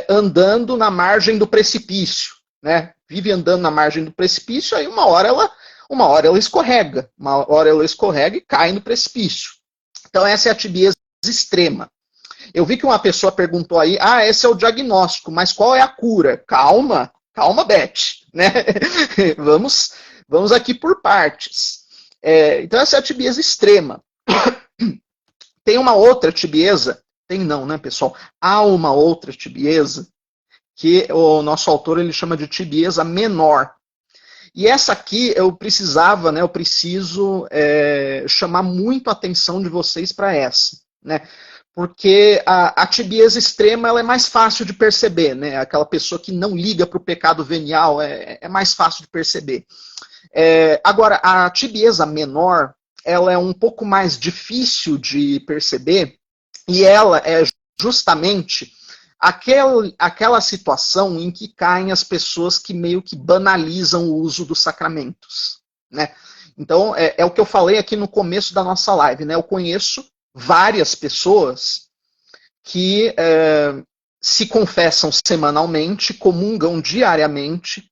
andando na margem do precipício, né? Vive andando na margem do precipício, aí uma hora ela escorrega e cai no precipício. Então essa é a tibieza extrema. Eu vi que uma pessoa perguntou aí, esse é o diagnóstico, mas qual é a cura? Calma, Beth, né? Vamos aqui por partes. Então essa é a tibieza extrema. Tem uma outra tibieza, tem não, né, pessoal? Há uma outra tibieza que o nosso autor ele chama de tibieza menor. E essa aqui eu preciso chamar muito a atenção de vocês para essa, né? Porque a tibieza extrema ela é mais fácil de perceber, né? Aquela pessoa que não liga para o pecado venial é mais fácil de perceber. Agora, a tibieza menor, ela é um pouco mais difícil de perceber e ela é justamente aquela situação em que caem as pessoas que meio que banalizam o uso dos sacramentos, né? Então, é o que eu falei aqui no começo da nossa live, né? Eu conheço várias pessoas que se confessam semanalmente, comungam diariamente,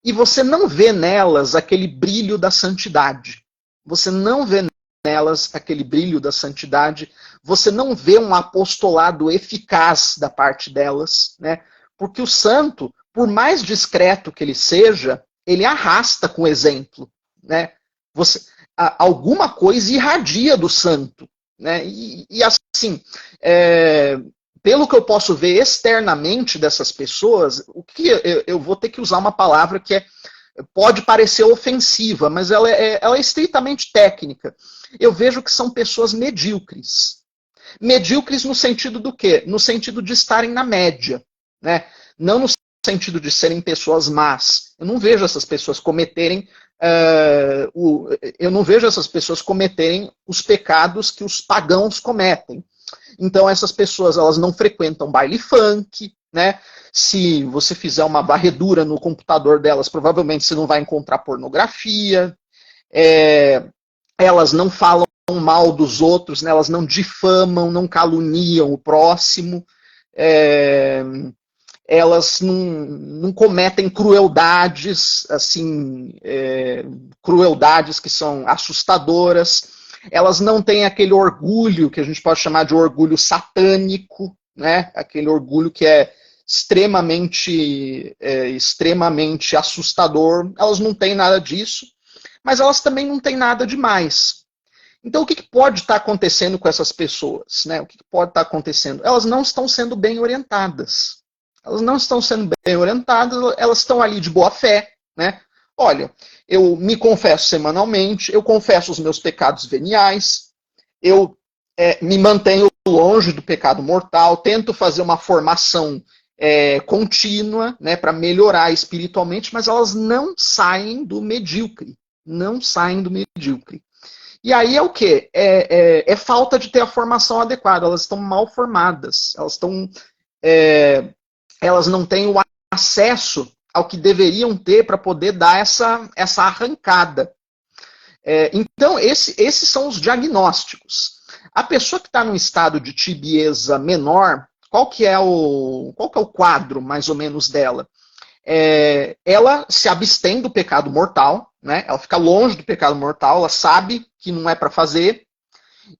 e você não vê nelas aquele brilho da santidade. Você não vê nelas aquele brilho da santidade, você não vê um apostolado eficaz da parte delas, né? Porque o santo, por mais discreto que ele seja, ele arrasta com o exemplo, né? Alguma coisa irradia do santo, né? E assim, pelo que eu posso ver externamente dessas pessoas, o que eu vou ter que usar uma palavra que pode parecer ofensiva, mas ela é estritamente técnica. Eu vejo que são pessoas medíocres. Medíocres no sentido do quê? No sentido de estarem na média, né? Não no sentido de serem pessoas más. Eu não vejo essas pessoas cometerem os pecados que os pagãos cometem. Então essas pessoas elas não frequentam baile funk, né? Se você fizer uma varredura no computador delas, provavelmente você não vai encontrar pornografia. Elas não falam mal dos outros, né? Elas não difamam, não caluniam o próximo. Elas não cometem crueldades, assim, crueldades que são assustadoras. Elas não têm aquele orgulho que a gente pode chamar de orgulho satânico, né? Aquele orgulho que é extremamente assustador. Elas não têm nada disso, mas elas também não têm nada demais. Então, o que pode estar acontecendo com essas pessoas? Né? O que pode estar acontecendo? Elas não estão sendo bem orientadas. Elas não estão sendo bem orientadas, elas estão ali de boa fé, né? Olha, eu me confesso semanalmente, eu confesso os meus pecados veniais, eu me mantenho longe do pecado mortal, tento fazer uma formação contínua, né, para melhorar espiritualmente, mas elas não saem do medíocre. Não saem do medíocre. E aí é o quê? É falta de ter a formação adequada. Elas estão mal formadas. Elas não têm o acesso ao que deveriam ter para poder dar essa arrancada. Então, esses são os diagnósticos. A pessoa que está num estado de tibieza menor, qual que é o quadro, mais ou menos, dela? Ela se abstém do pecado mortal, né? Ela fica longe do pecado mortal, ela sabe que não é para fazer.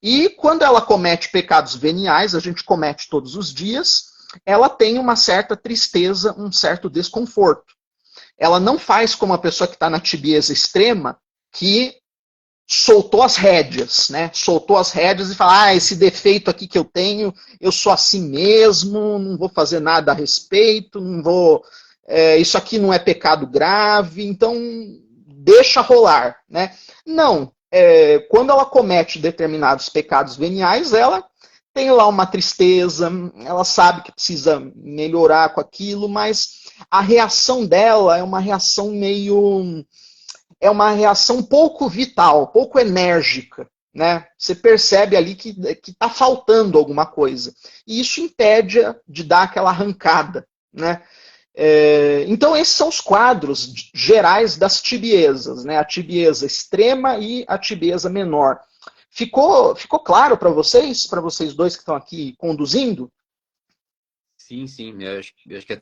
E quando ela comete pecados veniais, a gente comete todos os dias, ela tem uma certa tristeza, um certo desconforto. Ela não faz como a pessoa que está na tibieza extrema, que soltou as rédeas, né? Soltou as rédeas e fala, esse defeito aqui que eu tenho, eu sou assim mesmo, não vou fazer nada a respeito, não vou... isso aqui não é pecado grave, então deixa rolar, né? Não, quando ela comete determinados pecados veniais, ela tem lá uma tristeza, ela sabe que precisa melhorar com aquilo, mas a reação dela é uma reação pouco vital, pouco enérgica, né? Você percebe ali que está faltando alguma coisa. E isso impede de dar aquela arrancada, né? Então esses são os quadros gerais das tibiezas, né? A tibieza extrema e a tibieza menor. Ficou claro para vocês dois que estão aqui conduzindo? Sim, sim. Eu acho que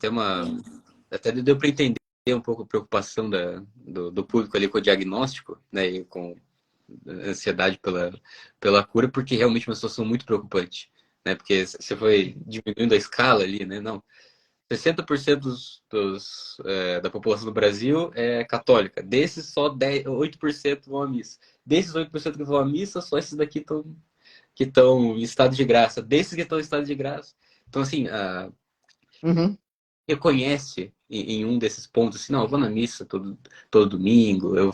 até deu para entender um pouco a preocupação do público ali com o diagnóstico, né? E com ansiedade pela cura, porque realmente é uma situação muito preocupante, né? Porque você foi diminuindo a escala ali, né? Não, 60% da população do Brasil é católica. Desses, só 8% vão à missa. Desses 8% que vão à missa, só esses daqui que estão em estado de graça. Desses que estão em estado de graça. Então, assim, Uhum. reconhece em um desses pontos, assim, não, eu vou na missa todo domingo, eu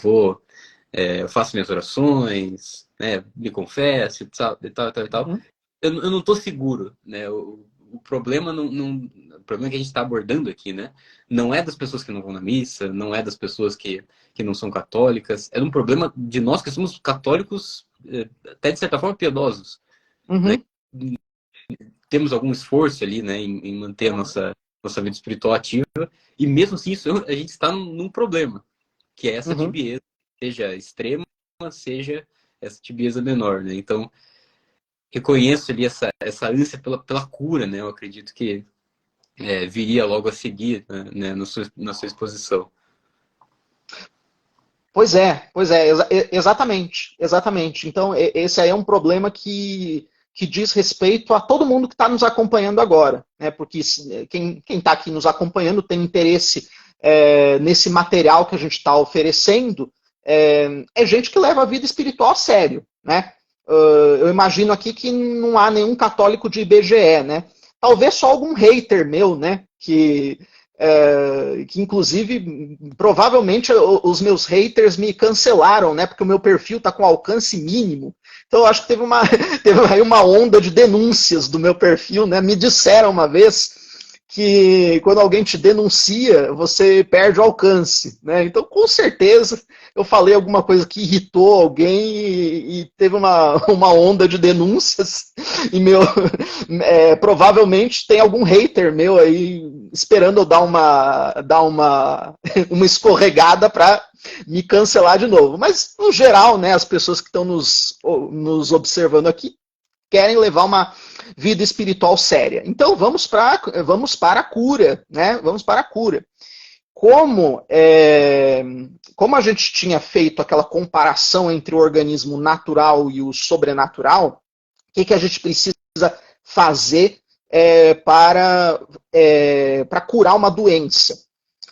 faço minhas orações, né, me confesso, e tal, e tal, e tal. Uhum. Eu não estou seguro, né? O problema o problema que a gente está abordando aqui, né? Não é das pessoas que não vão na missa, não é das pessoas que não são católicas, é um problema de nós que somos católicos, até de certa forma piedosos, né? Uhum. Temos algum esforço ali, né, em manter a nossa vida espiritual ativa, e mesmo assim a gente está num problema, que é essa Uhum. tibieza, seja extrema, seja essa tibieza menor, né? Então, reconheço ali essa ânsia pela cura, né? Eu acredito que viria logo a seguir, né, na sua exposição. Pois é, exatamente, exatamente. Então, esse aí é um problema que diz respeito a todo mundo que está nos acompanhando agora, né? Porque quem está aqui nos acompanhando tem interesse nesse material que a gente está oferecendo, é gente que leva a vida espiritual a sério, né? Eu imagino aqui que não há nenhum católico de IBGE, né? Talvez só algum hater meu, né? Que inclusive, provavelmente os meus haters me cancelaram, né? Porque o meu perfil está com alcance mínimo. Então, eu acho que teve aí uma onda de denúncias do meu perfil, né? Me disseram uma vez que quando alguém te denuncia, você perde o alcance, né? Então, com certeza, eu falei alguma coisa que irritou alguém e teve uma onda de denúncias e provavelmente tem algum hater meu aí esperando eu dar uma escorregada para me cancelar de novo. Mas, no geral, né, as pessoas que estão nos observando aqui querem levar uma vida espiritual séria. Então, vamos para a cura, né? Vamos para a cura. Como a gente tinha feito aquela comparação entre o organismo natural e o sobrenatural, o que a gente precisa fazer para curar uma doença?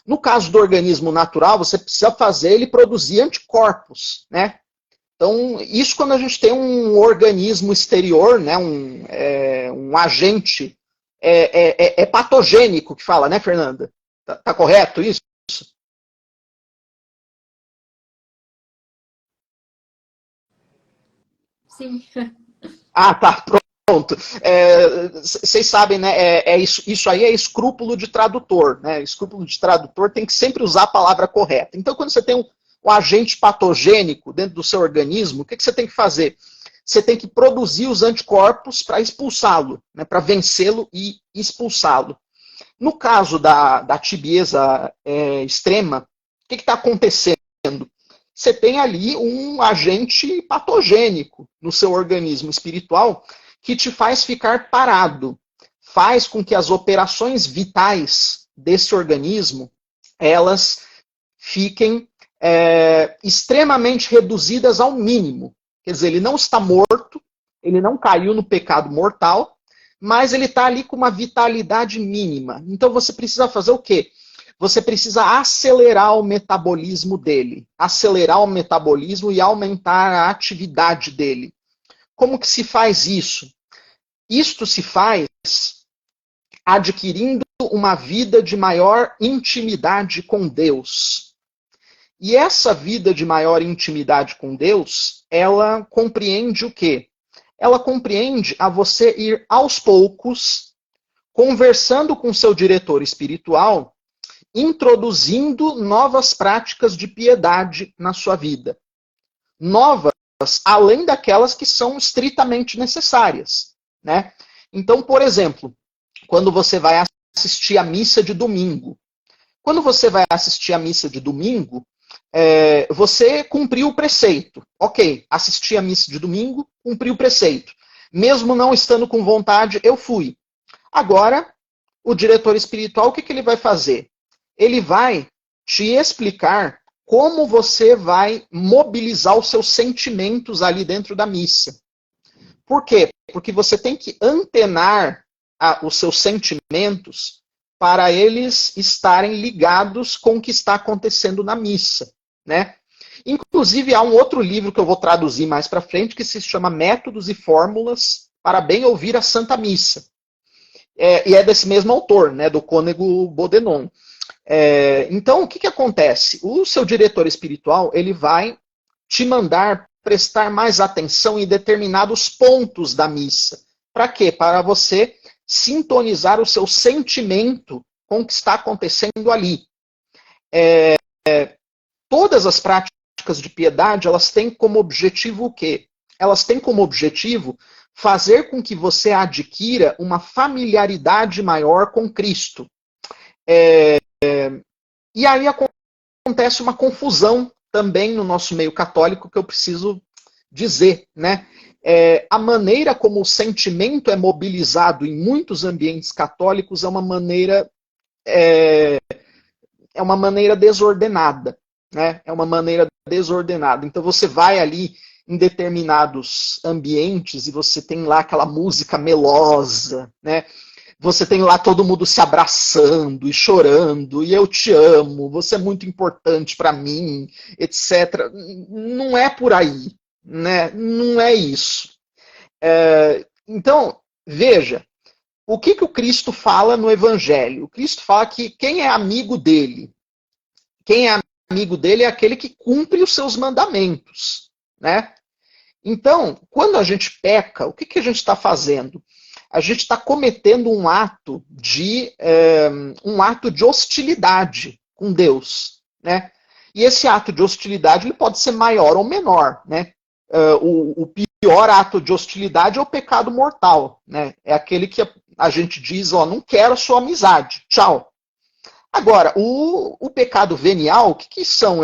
No caso do organismo natural, você precisa fazer ele produzir anticorpos, né? Então, isso quando a gente tem um organismo exterior, né, um agente patogênico que fala, né, Fernanda? Tá correto isso? Sim. Ah, tá, pronto. Vocês sabem, né? Isso aí é escrúpulo de tradutor, né? Escrúpulo de tradutor tem que sempre usar a palavra correta. Então, quando você tem um agente patogênico dentro do seu organismo, o que você tem que fazer? Você tem que produzir os anticorpos para expulsá-lo, né? Para vencê-lo e expulsá-lo. No caso da tibieza extrema, o que está acontecendo? Você tem ali um agente patogênico no seu organismo espiritual que te faz ficar parado, faz com que as operações vitais desse organismo elas fiquem extremamente reduzidas ao mínimo. Quer dizer, ele não está morto, ele não caiu no pecado mortal, mas ele está ali com uma vitalidade mínima. Então você precisa fazer o quê? Você precisa acelerar o metabolismo dele. Acelerar o metabolismo e aumentar a atividade dele. Como que se faz isso? Isto se faz adquirindo uma vida de maior intimidade com Deus. E essa vida de maior intimidade com Deus, ela compreende o quê? Ela compreende a você ir aos poucos, conversando com seu diretor espiritual, introduzindo novas práticas de piedade na sua vida. Novas, além daquelas que são estritamente necessárias, né? Então, por exemplo, quando você vai assistir a missa de domingo. Quando você vai assistir a missa de domingo, você cumpriu o preceito. Ok, assisti a missa de domingo, cumpri o preceito. Mesmo não estando com vontade, eu fui. Agora, o diretor espiritual, o que ele vai fazer? Ele vai te explicar como você vai mobilizar os seus sentimentos ali dentro da missa. Por quê? Porque você tem que antenar os seus sentimentos para eles estarem ligados com o que está acontecendo na missa, né? Inclusive, há um outro livro que eu vou traduzir mais para frente, que se chama Métodos e Fórmulas para Bem Ouvir a Santa Missa. E é desse mesmo autor, né, do Cônego Bodenon. Então, o que acontece? O seu diretor espiritual, ele vai te mandar prestar mais atenção em determinados pontos da missa. Para quê? Para você sintonizar o seu sentimento com o que está acontecendo ali. Todas as práticas de piedade, elas têm como objetivo o quê? Elas têm como objetivo fazer com que você adquira uma familiaridade maior com Cristo. E aí acontece uma confusão também no nosso meio católico que eu preciso dizer, né? A maneira como o sentimento é mobilizado em muitos ambientes católicos é uma maneira desordenada, né? É uma maneira desordenada. Então você vai ali em determinados ambientes e você tem lá aquela música melosa, né? Você tem lá todo mundo se abraçando e chorando, e eu te amo, você é muito importante para mim, etc. Não é por aí, né? Não é isso. Então, veja, o que o Cristo fala no Evangelho? O Cristo fala que quem é amigo dele? Quem é amigo dele é aquele que cumpre os seus mandamentos, né? Então, quando a gente peca, o que a gente está fazendo? A gente está cometendo um ato de hostilidade com Deus, né? E esse ato de hostilidade ele pode ser maior ou menor, né? O pior ato de hostilidade é o pecado mortal, né? É aquele que a gente diz, ó, não quero a sua amizade, tchau. Agora, o pecado venial, o que são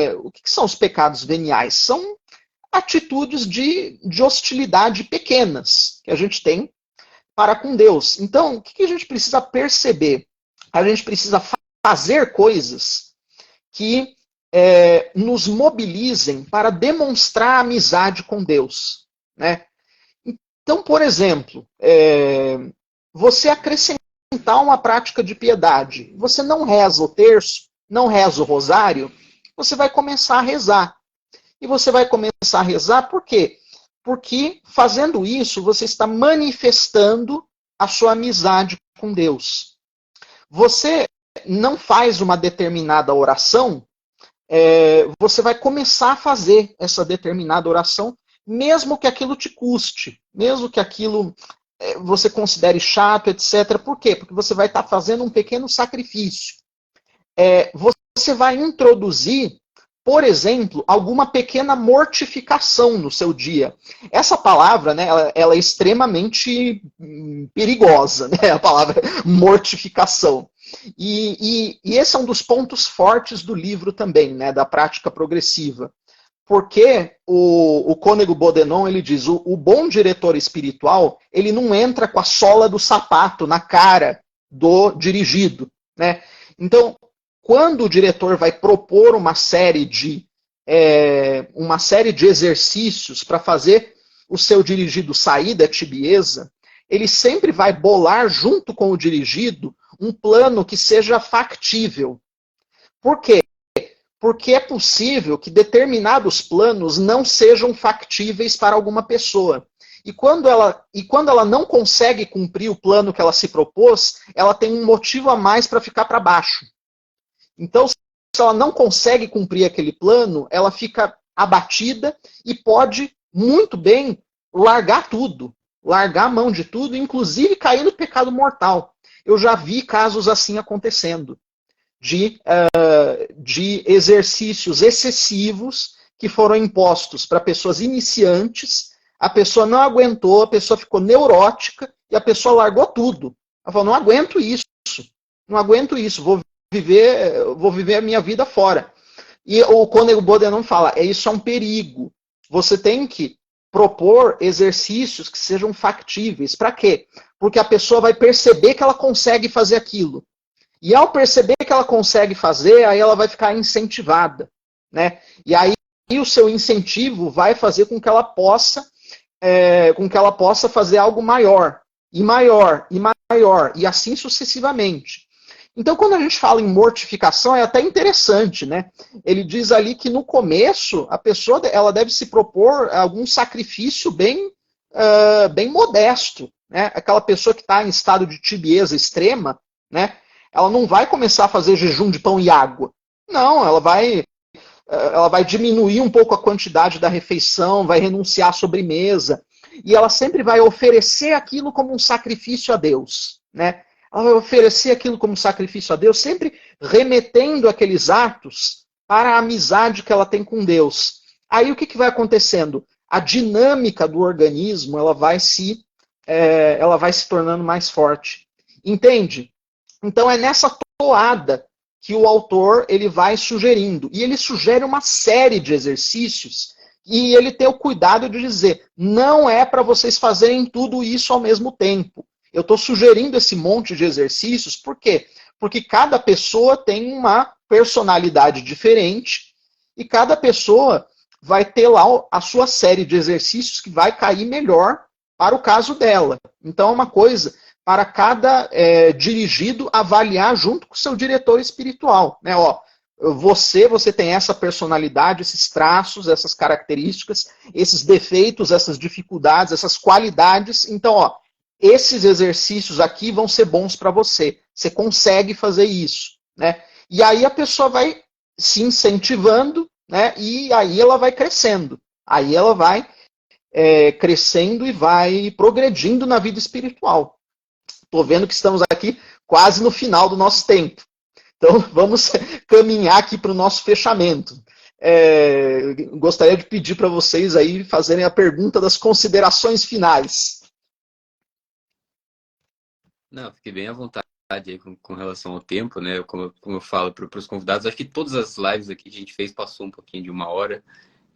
os pecados veniais? São atitudes de hostilidade pequenas que a gente tem para com Deus. Então, o que a gente precisa perceber? A gente precisa fazer coisas que nos mobilizem para demonstrar amizade com Deus, né? Então, por exemplo, você acrescentar uma prática de piedade. Você não reza o terço, não reza o rosário, você vai começar a rezar. E você vai começar a rezar por quê? Porque fazendo isso, você está manifestando a sua amizade com Deus. Você não faz uma determinada oração, você vai começar a fazer essa determinada oração, mesmo que aquilo te custe, mesmo que aquilo você considere chato, etc. Por quê? Porque você vai estar fazendo um pequeno sacrifício. Você vai introduzir, por exemplo, alguma pequena mortificação no seu dia. Essa palavra, né, ela é extremamente perigosa, né, a palavra mortificação. E esse é um dos pontos fortes do livro também, né, da prática progressiva. Porque o Cônego Bodenon, ele diz, o bom diretor espiritual, ele não entra com a sola do sapato na cara do dirigido, né? Então, quando o diretor vai propor uma série de exercícios para fazer o seu dirigido sair da tibieza, ele sempre vai bolar junto com o dirigido um plano que seja factível. Por quê? Porque é possível que determinados planos não sejam factíveis para alguma pessoa. E quando ela não consegue cumprir o plano que ela se propôs, ela tem um motivo a mais para ficar para baixo. Então, se ela não consegue cumprir aquele plano, ela fica abatida e pode muito bem largar tudo, largar a mão de tudo, inclusive cair no pecado mortal. Eu já vi casos assim acontecendo, de exercícios excessivos que foram impostos para pessoas iniciantes, a pessoa não aguentou, a pessoa ficou neurótica e a pessoa largou tudo. Ela falou, não aguento isso, vou viver a minha vida fora. E o Cônego Bodenon fala, isso é um perigo. Você tem que propor exercícios que sejam factíveis. Para quê? Porque a pessoa vai perceber que ela consegue fazer aquilo. E ao perceber que ela consegue fazer, aí ela vai ficar incentivada, né? E aí o seu incentivo vai fazer com que ela possa fazer algo maior, e maior, e maior, e assim sucessivamente. Então, quando a gente fala em mortificação, é até interessante, né? Ele diz ali que no começo, a pessoa ela deve se propor algum sacrifício bem modesto, né? Aquela pessoa que está em estado de tibieza extrema, né? Ela não vai começar a fazer jejum de pão e água. Não, ela vai diminuir um pouco a quantidade da refeição, vai renunciar à sobremesa, e ela sempre vai oferecer aquilo como um sacrifício a Deus, né? Ela vai oferecer aquilo como sacrifício a Deus, sempre remetendo aqueles atos para a amizade que ela tem com Deus. Aí o que vai acontecendo? A dinâmica do organismo ela vai se tornando mais forte. Entende? Então é nessa toada que o autor ele vai sugerindo. E ele sugere uma série de exercícios e ele tem o cuidado de dizer, não é para vocês fazerem tudo isso ao mesmo tempo. Eu estou sugerindo esse monte de exercícios, por quê? Porque cada pessoa tem uma personalidade diferente e cada pessoa vai ter lá a sua série de exercícios que vai cair melhor para o caso dela. Então é uma coisa para cada dirigido avaliar junto com o seu diretor espiritual. Né? Ó, você tem essa personalidade, esses traços, essas características, esses defeitos, essas dificuldades, essas qualidades. Então, ó, esses exercícios aqui vão ser bons para você. Você consegue fazer isso. Né? E aí a pessoa vai se incentivando, né? E aí ela vai crescendo. Aí ela vai crescendo e vai progredindo na vida espiritual. Estou vendo que estamos aqui quase no final do nosso tempo. Então, vamos caminhar aqui para o nosso fechamento. Gostaria de pedir para vocês aí fazerem a pergunta das considerações finais. Não, fiquei bem à vontade aí com relação ao tempo, né? Como eu falo para os convidados, acho que todas as lives aqui que a gente fez passou um pouquinho de 1 hora.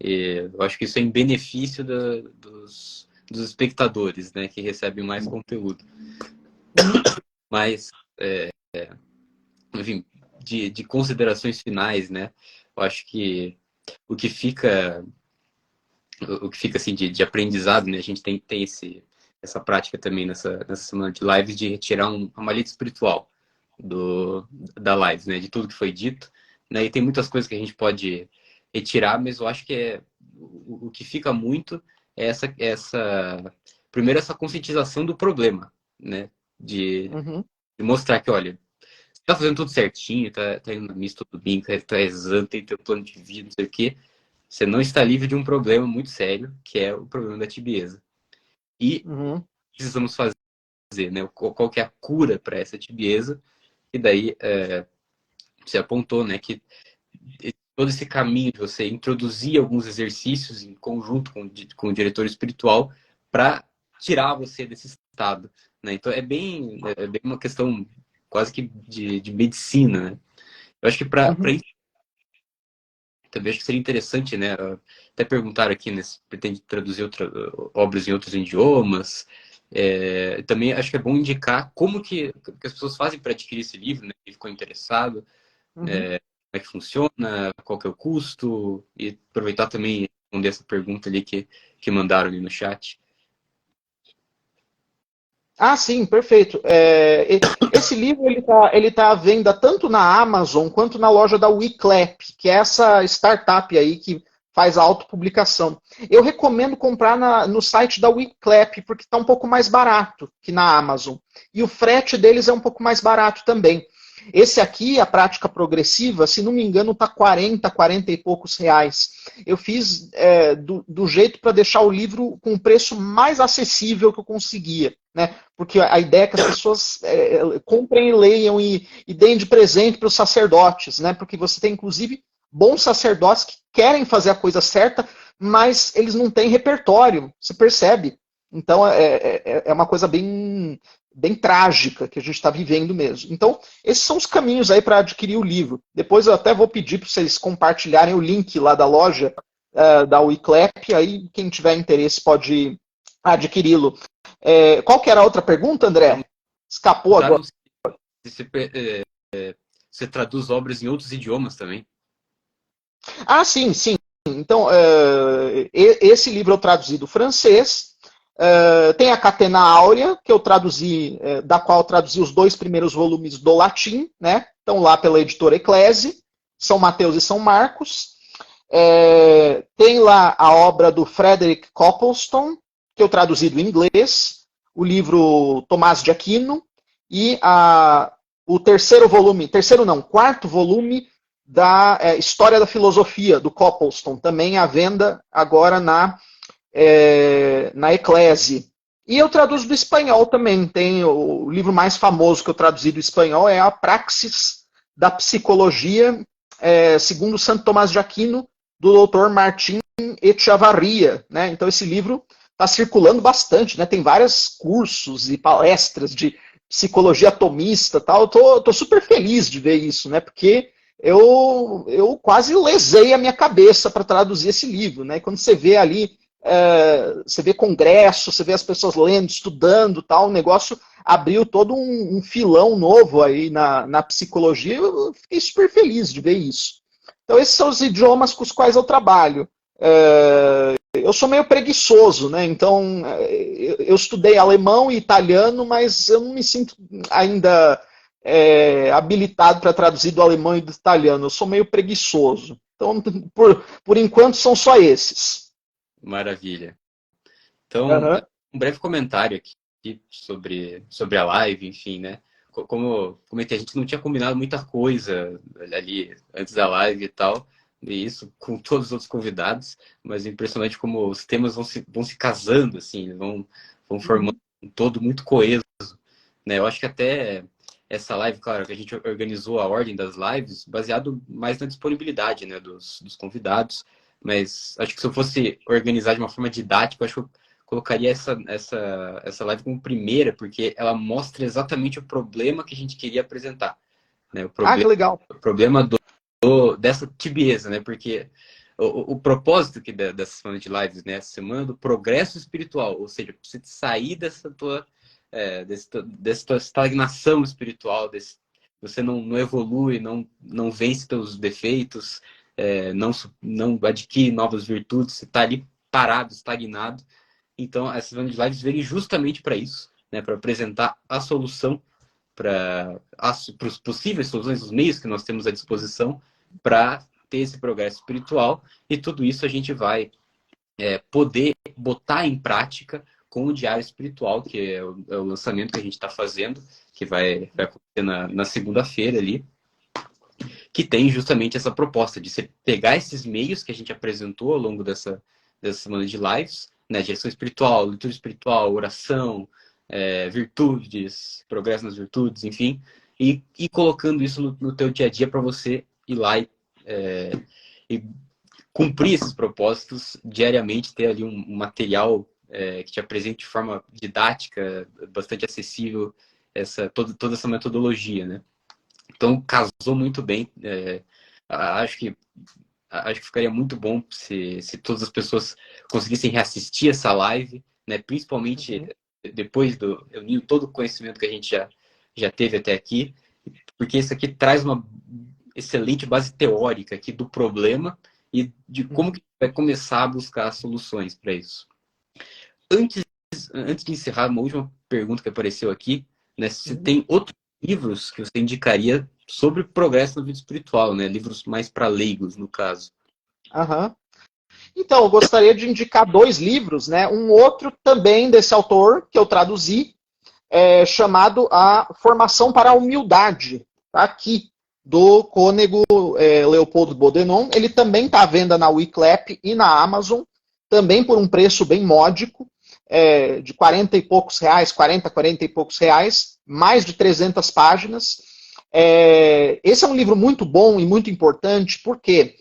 E eu acho que isso é em benefício dos espectadores, né? Que recebem mais conteúdo. Mas, enfim, de considerações finais, né? Eu acho que o que fica assim de aprendizado, né? A gente tem essa prática também nessa semana de lives de retirar uma malícia espiritual da live, né? De tudo que foi dito, né? E tem muitas coisas que a gente pode retirar, mas eu acho que o que fica muito é primeiro essa conscientização do problema, né? De mostrar que, olha, você tá fazendo tudo certinho, tá indo na missa todo domingo, tá rezando, tem teu plano de vida, não sei o quê. Você não está livre de um problema muito sério, que é o problema da tibieza. E precisamos fazer, né? Qual que é a cura para essa tibieza? E daí você apontou, né, que todo esse caminho de você introduzir alguns exercícios em conjunto com o diretor espiritual para tirar você desse estado, né? Então é bem uma questão quase que de medicina, né? Eu acho que para isso também acho que seria interessante, né? Até perguntaram aqui, né, se pretende traduzir obras em outros idiomas. Também acho que é bom indicar como que as pessoas fazem para adquirir esse livro, né? Quem ficou interessado, como é que funciona, qual que é o custo, e aproveitar também e responder essa pergunta ali que mandaram ali no chat. Ah, sim, perfeito. Esse livro ele tá à venda tanto na Amazon quanto na loja da Wiclap, que é essa startup aí que faz a autopublicação. Eu recomendo comprar no site da Wiclap, porque está um pouco mais barato que na Amazon. E o frete deles é um pouco mais barato também. Esse aqui, a prática progressiva, se não me engano, está 40 e poucos reais. Eu fiz do jeito para deixar o livro com o preço mais acessível que eu conseguia. Né? Porque a ideia é que as pessoas comprem e leiam e deem de presente para os sacerdotes. Né? Porque você tem, inclusive, bons sacerdotes que querem fazer a coisa certa, mas eles não têm repertório. Você percebe? Então, é uma coisa bem trágica que a gente está vivendo mesmo. Então, esses são os caminhos aí para adquirir o livro. Depois eu até vou pedir para vocês compartilharem o link lá da loja da Wiclap, aí quem tiver interesse pode adquiri-lo. Qual que era a outra pergunta, André? Escapou agora. Você traduz obras em outros idiomas também? Ah, sim, sim. Então, esse livro eu traduzi do francês. Tem a Catena Áurea, que eu traduzi, da qual eu traduzi os 2 primeiros volumes do latim, né? Estão lá pela editora Eclese, São Mateus e São Marcos. Tem lá a obra do Frederick Copleston, que eu traduzi do inglês, o livro Tomás de Aquino, e o quarto volume da História da Filosofia, do Copleston, também à venda agora na Eclese. E eu traduzo do espanhol também. Tem o livro mais famoso que eu traduzi do espanhol é A Praxis da Psicologia, segundo Santo Tomás de Aquino, do doutor Martim Echavarria. Né? Então esse livro está circulando bastante, né? Tem vários cursos e palestras de psicologia atomista, tal. Eu tô super feliz de ver isso, né? Porque eu quase lesei a minha cabeça para traduzir esse livro, né? Quando você vê ali, você vê congresso, você vê as pessoas lendo, estudando, tal, o negócio abriu todo um filão novo aí na psicologia. Eu fiquei super feliz de ver isso. Então esses são os idiomas com os quais eu trabalho. Eu sou meio preguiçoso, né? Então eu estudei alemão e italiano, mas eu não me sinto ainda habilitado para traduzir do alemão e do italiano. Eu sou meio preguiçoso. Então, por enquanto, são só esses. Maravilha. Então, Uhum. um breve comentário aqui sobre a live, enfim, né? Como comentei, a gente não tinha combinado muita coisa ali antes da live e tal, e isso com todos os outros convidados, mas é impressionante como os temas vão se casando, assim, vão formando um todo muito coeso, né? Eu acho que até essa live, claro, que a gente organizou a ordem das lives baseado mais na disponibilidade, né, dos convidados, mas acho que se eu fosse organizar de uma forma didática, eu acho que eu colocaria essa live como primeira, porque ela mostra exatamente o problema que a gente queria apresentar, né? Ah, que legal. O problema dessa tibieza, né? Porque o propósito dessa semana de lives, né? Essa semana do progresso espiritual, ou seja, você sair dessa tua estagnação espiritual, você não evolui, não vence seus defeitos, não adquire novas virtudes, você está ali parado, estagnado. Então, essas lives vêm justamente para isso, né? Para apresentar a solução para as possíveis soluções, os meios que nós temos à disposição para ter esse progresso espiritual, e tudo isso a gente vai poder botar em prática com o Diário Espiritual, que é o lançamento que a gente está fazendo, que vai acontecer na segunda-feira ali, que tem justamente essa proposta de você pegar esses meios que a gente apresentou ao longo dessa semana de lives, né, direção espiritual, leitura espiritual, oração, virtudes, progresso nas virtudes, enfim, e colocando isso no teu dia a dia para você ir lá e cumprir esses propósitos diariamente, ter ali um material que te apresente de forma didática, bastante acessível, toda essa metodologia, né? Então, casou muito bem. Acho que ficaria muito bom se todas as pessoas conseguissem reassistir essa live, né? Principalmente depois do unir todo o conhecimento que a gente já teve até aqui, porque isso aqui traz uma excelente base teórica aqui do problema e de como que vai começar a buscar soluções para isso. Antes de encerrar, uma última pergunta que apareceu aqui, né? Se tem outros livros que você indicaria sobre progresso na vida espiritual, né? Livros mais para leigos, no caso. Uhum. Então, eu gostaria de indicar 2 livros, né? Um outro também desse autor, que eu traduzi, chamado A Formação para a Humildade, tá aqui, do cônego Leopoldo Bodenon. Ele também está à venda na Wiclap e na Amazon, também por um preço bem módico, de 40 e poucos reais, 40 e poucos reais, mais de 300 páginas. Esse é um livro muito bom e muito importante, por quê?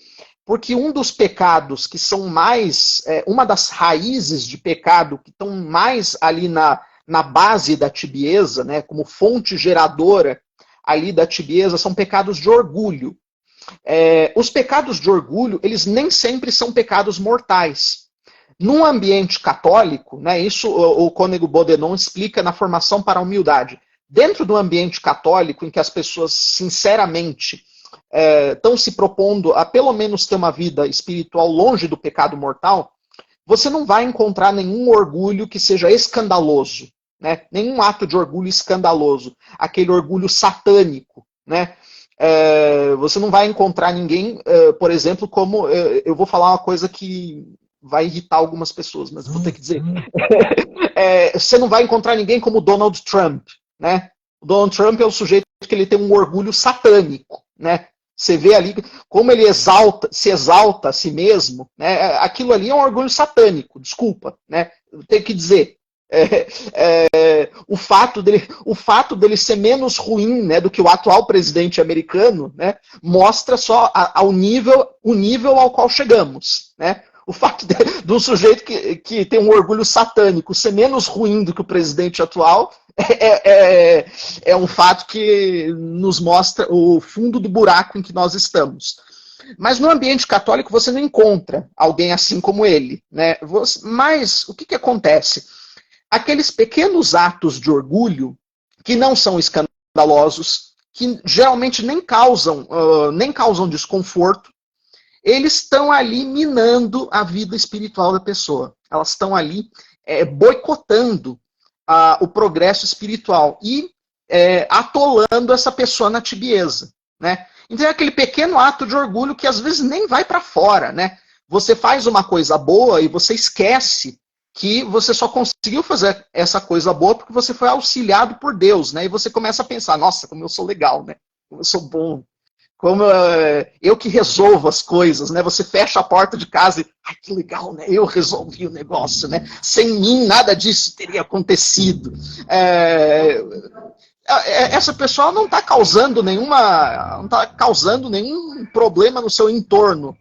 Porque um dos pecados que são mais, uma das raízes de pecado que estão mais ali na base da tibieza, né, como fonte geradora ali da tibieza, são pecados de orgulho. Os pecados de orgulho, eles nem sempre são pecados mortais. Num ambiente católico, né, isso o cônego Bodenon explica na Formação para a Humildade. Dentro do ambiente católico, em que as pessoas sinceramente estão se propondo a pelo menos ter uma vida espiritual longe do pecado mortal, você não vai encontrar nenhum orgulho que seja escandaloso, né? Nenhum ato de orgulho escandaloso, aquele orgulho satânico, né? Você não vai encontrar ninguém, por exemplo, como... eu vou falar uma coisa que vai irritar algumas pessoas, mas vou ter que dizer. Você não vai encontrar ninguém como Donald Trump, né? O Donald Trump é o sujeito que ele tem um orgulho satânico, né? Você vê ali como ele se exalta a si mesmo, né? Aquilo ali é um orgulho satânico, desculpa, né? Eu tenho que dizer. O fato dele ser menos ruim, né, do que o atual presidente americano, né, mostra só o nível ao qual chegamos, né? O fato de um sujeito que tem um orgulho satânico ser menos ruim do que o presidente atual é um fato que nos mostra o fundo do buraco em que nós estamos. Mas no ambiente católico você não encontra alguém assim como ele, né? Mas o que acontece? Aqueles pequenos atos de orgulho que não são escandalosos, que geralmente nem causam desconforto, eles estão ali minando a vida espiritual da pessoa. Elas estão ali boicotando o progresso espiritual e atolando essa pessoa na tibieza, né? Então é aquele pequeno ato de orgulho que às vezes nem vai para fora, né? Você faz uma coisa boa e você esquece que você só conseguiu fazer essa coisa boa porque você foi auxiliado por Deus, né? E você começa a pensar, nossa, como eu sou legal, né? Como eu sou bom. Como eu que resolvo as coisas, né? Você fecha a porta de casa e, ai, que legal, né? Eu resolvi o negócio, né? Sem mim nada disso teria acontecido. Essa pessoa não está causando nenhum problema no seu entorno.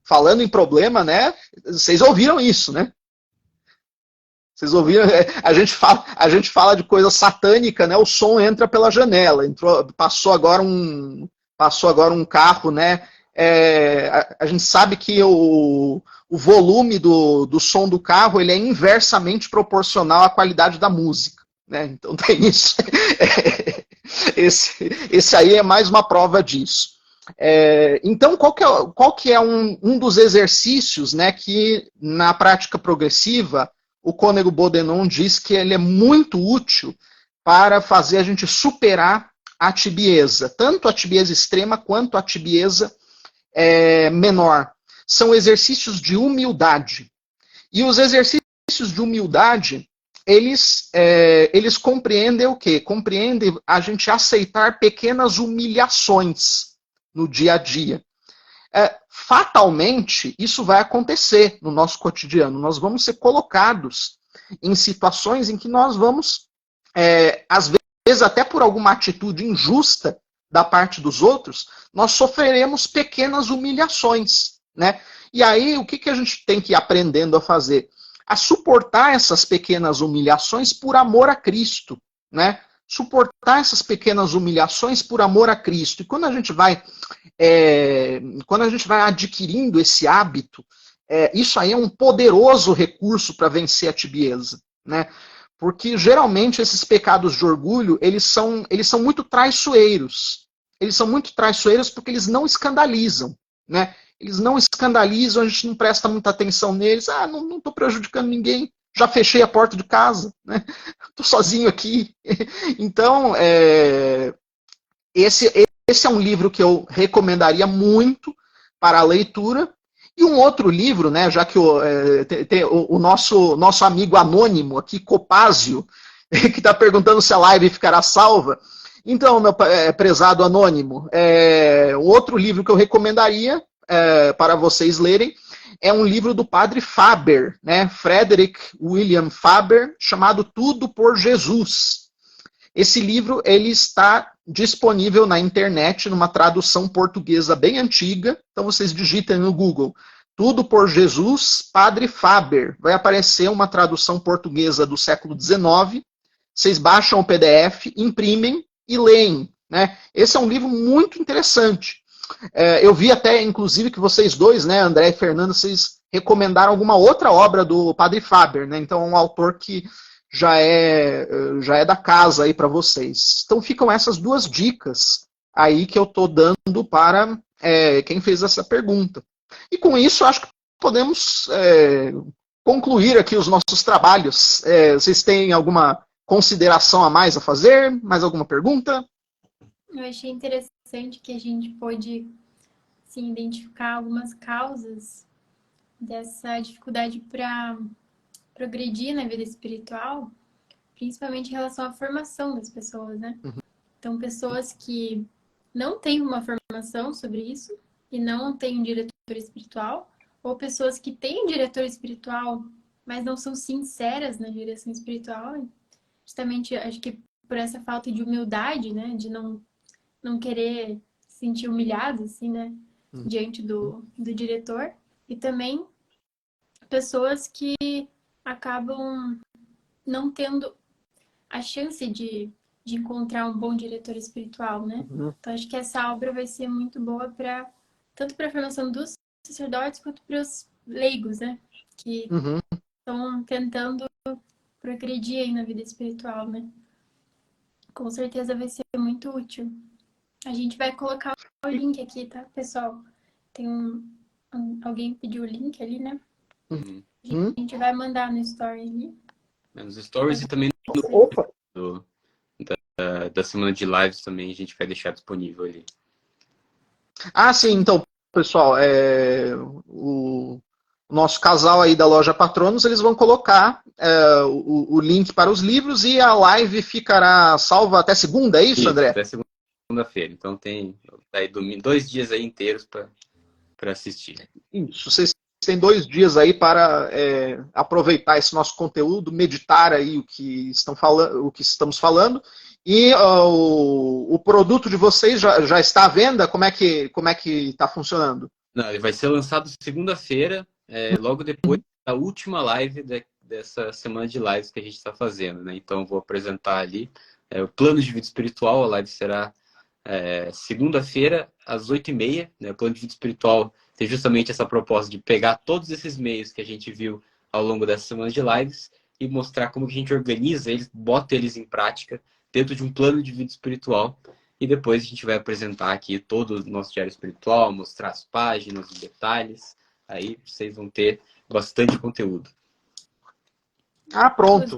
Falando em problema, né? Vocês ouviram isso, né? Vocês ouviram? A gente fala de coisa satânica, né? O som entra pela janela. Passou agora um carro, né? A gente sabe que o volume do som do carro ele é inversamente proporcional à qualidade da música, né? Então tem isso. Esse aí é mais uma prova disso. Então, qual que é um dos exercícios, né, que na prática progressiva o Cônego Bodenon diz que ele é muito útil para fazer a gente superar a tibieza, tanto a tibieza extrema quanto a tibieza menor. São exercícios de humildade. E os exercícios de humildade, eles compreendem o quê? Compreendem a gente aceitar pequenas humilhações no dia a dia. Fatalmente, isso vai acontecer no nosso cotidiano. Nós vamos ser colocados em situações em que nós vamos, às vezes até por alguma atitude injusta da parte dos outros, nós sofreremos pequenas humilhações, né? E aí, o que a gente tem que ir aprendendo a fazer? A suportar essas pequenas humilhações por amor a Cristo, né? Suportar essas pequenas humilhações por amor a Cristo. E quando a gente vai adquirindo esse hábito, isso aí é um poderoso recurso para vencer a tibieza, né? Porque geralmente esses pecados de orgulho, eles são muito traiçoeiros. Eles são muito traiçoeiros porque eles não escandalizam, né? Eles não escandalizam, a gente não presta muita atenção neles. Não estou prejudicando ninguém. Já fechei a porta de casa, né? Estou sozinho aqui. Então, esse é um livro que eu recomendaria muito para a leitura. E um outro livro, né, já que tem o nosso amigo anônimo aqui, Copásio, que está perguntando se a live ficará salva. Então, meu prezado anônimo, um outro livro que eu recomendaria para vocês lerem é um livro do padre Faber, né, Frederick William Faber, chamado Tudo por Jesus. Esse livro ele está disponível na internet, numa tradução portuguesa bem antiga. Então vocês digitem no Google, Tudo por Jesus, Padre Faber. Vai aparecer uma tradução portuguesa do século XIX. Vocês baixam o PDF, imprimem e leem, né? Esse é um livro muito interessante. Eu vi até, inclusive, que vocês dois, né, André e Fernando, vocês recomendaram alguma outra obra do Padre Faber, né? Então é um autor que já é da casa aí para vocês. Então ficam essas duas dicas aí que eu estou dando para quem fez essa pergunta. E com isso, acho que podemos concluir aqui os nossos trabalhos. Vocês têm alguma consideração a mais a fazer? Mais alguma pergunta? Eu achei interessante que a gente pôde, sim, identificar algumas causas dessa dificuldade para progredir na vida espiritual, principalmente em relação à formação das pessoas, né? Então, pessoas que não têm uma formação sobre isso e não têm um diretor espiritual, ou pessoas que têm um diretor espiritual, mas não são sinceras na direção espiritual, justamente, acho que por essa falta de humildade, né? De não querer se sentir humilhado, assim, né? Diante do diretor. E também pessoas que acabam não tendo a chance de encontrar um bom diretor espiritual, né? Então, acho que essa obra vai ser muito boa tanto para a formação dos sacerdotes quanto para os leigos, né? Que estão tentando progredir aí na vida espiritual, né? Com certeza vai ser muito útil. A gente vai colocar o link aqui, tá, pessoal? Tem alguém pediu o link ali, né? A gente vai mandar no story ali. Nos stories e também Opa! da semana de lives também a gente vai deixar disponível ali. Ah, sim, então, pessoal, o nosso casal aí da loja Patronos, eles vão colocar o link para os livros e a live ficará salva até segunda, é isso, André? Até segunda-feira. Então tem aí 2 dias aí inteiros para assistir. Isso, vocês têm 2 dias aí para aproveitar esse nosso conteúdo, meditar aí o que estamos falando. E o produto de vocês já está à venda? Como é que está funcionando? Não, ele vai ser lançado segunda-feira, logo depois da última live dessa semana de lives que a gente está fazendo, né? Então eu vou apresentar ali o plano de vida espiritual. A live será segunda-feira às 8h30, né? O plano de vida espiritual tem justamente essa proposta de pegar todos esses meios que a gente viu ao longo dessa semana de lives e mostrar como que a gente organiza eles, bota eles em prática dentro de um plano de vida espiritual. E depois a gente vai apresentar aqui todo o nosso diário espiritual, mostrar as páginas, os detalhes. Aí vocês vão ter bastante conteúdo. Ah, pronto.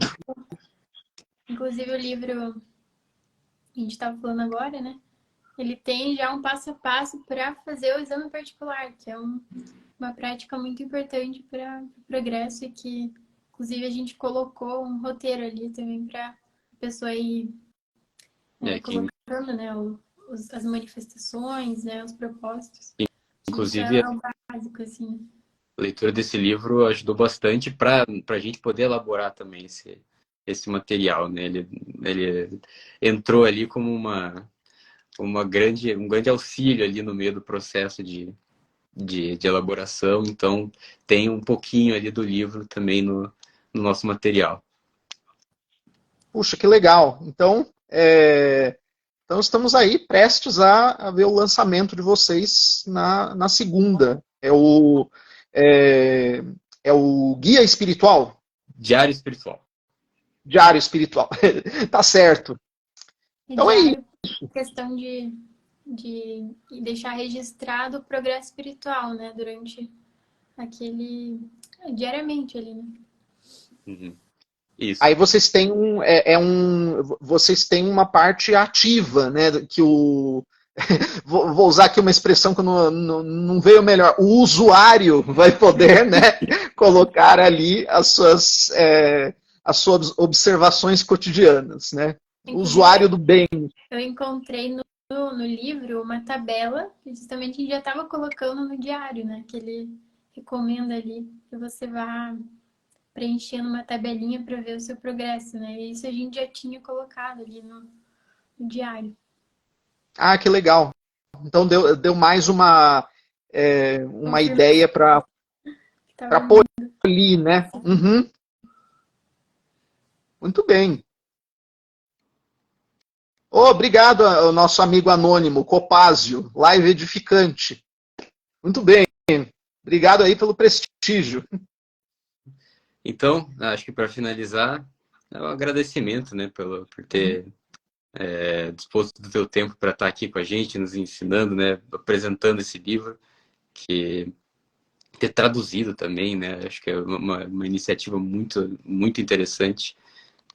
Inclusive o livro que a gente estava falando agora, né? Ele tem já um passo a passo para fazer o exame particular, que é uma prática muito importante para o progresso e que, inclusive, a gente colocou um roteiro ali também para a pessoa ir colocando, né, as manifestações, né, os propósitos. Inclusive, é o básico, assim. a leitura desse livro ajudou bastante para a gente poder elaborar também esse material, né? Ele entrou ali como um grande auxílio ali no meio do processo de elaboração. Então, tem um pouquinho ali do livro também no nosso material. Puxa, que legal. Então estamos aí prestes a ver o lançamento de vocês na segunda. É o Guia Espiritual? Diário Espiritual. Diário Espiritual. Tá certo. Então é isso. Questão de deixar registrado o progresso espiritual, né? Durante diariamente ali, né? Isso. Aí vocês têm vocês têm uma parte ativa, né? Que vou usar aqui uma expressão que não veio melhor. O usuário vai poder, né, colocar ali as suas observações cotidianas, né? O usuário do bem. Eu encontrei no livro uma tabela que justamente a gente já estava colocando no diário, né? Que ele recomenda ali que você vá preenchendo uma tabelinha para ver o seu progresso, né? E isso a gente já tinha colocado ali no diário. Ah, que legal. Então deu mais uma ideia para pôr ali, né? Uhum. Muito bem. Obrigado ao nosso amigo anônimo, Copásio, live edificante. Muito bem. Obrigado aí pelo prestígio. Então, acho que para finalizar, é um agradecimento, né, por ter disposto do teu tempo para estar aqui com a gente, nos ensinando, né, apresentando esse livro, que ter traduzido também, né, acho que é uma iniciativa muito, muito interessante,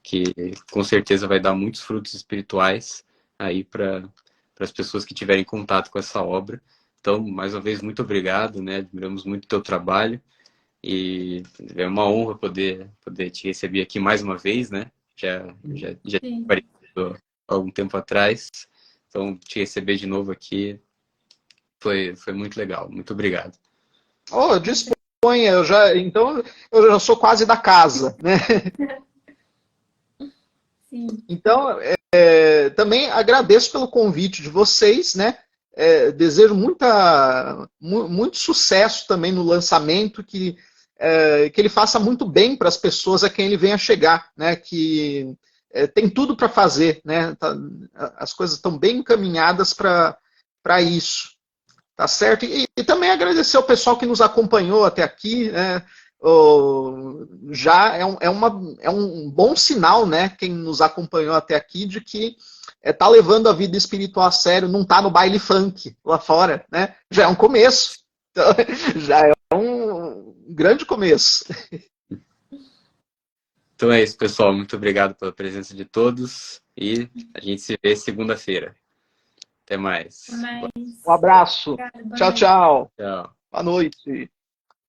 que com certeza vai dar muitos frutos espirituais aí para as pessoas que tiverem contato com essa obra. Então, mais uma vez, muito obrigado, né, admiramos muito o teu trabalho, e é uma honra poder te receber aqui mais uma vez, né, já Sim. aparecido há algum tempo atrás, então te receber de novo aqui foi muito legal, muito obrigado. Oh, disponha, então eu já sou quase da casa, né? Sim. Então, também agradeço pelo convite de vocês, né? Desejo muito sucesso também no lançamento, que ele faça muito bem para as pessoas a quem ele venha chegar, né? Que tem tudo para fazer, né? As coisas estão bem encaminhadas para isso. Tá certo? E também agradecer ao pessoal que nos acompanhou até aqui, né? Já é um bom sinal, né? Quem nos acompanhou até aqui, de que tá levando a vida espiritual a sério, não tá no baile funk lá fora, né? Já é um começo. Então, já é um grande começo. Então é isso, pessoal. Muito obrigado pela presença de todos e a gente se vê segunda-feira. Até mais. Mas, Um abraço. obrigada, boa Tchau, noite. tchau. Tchau. Boa noite.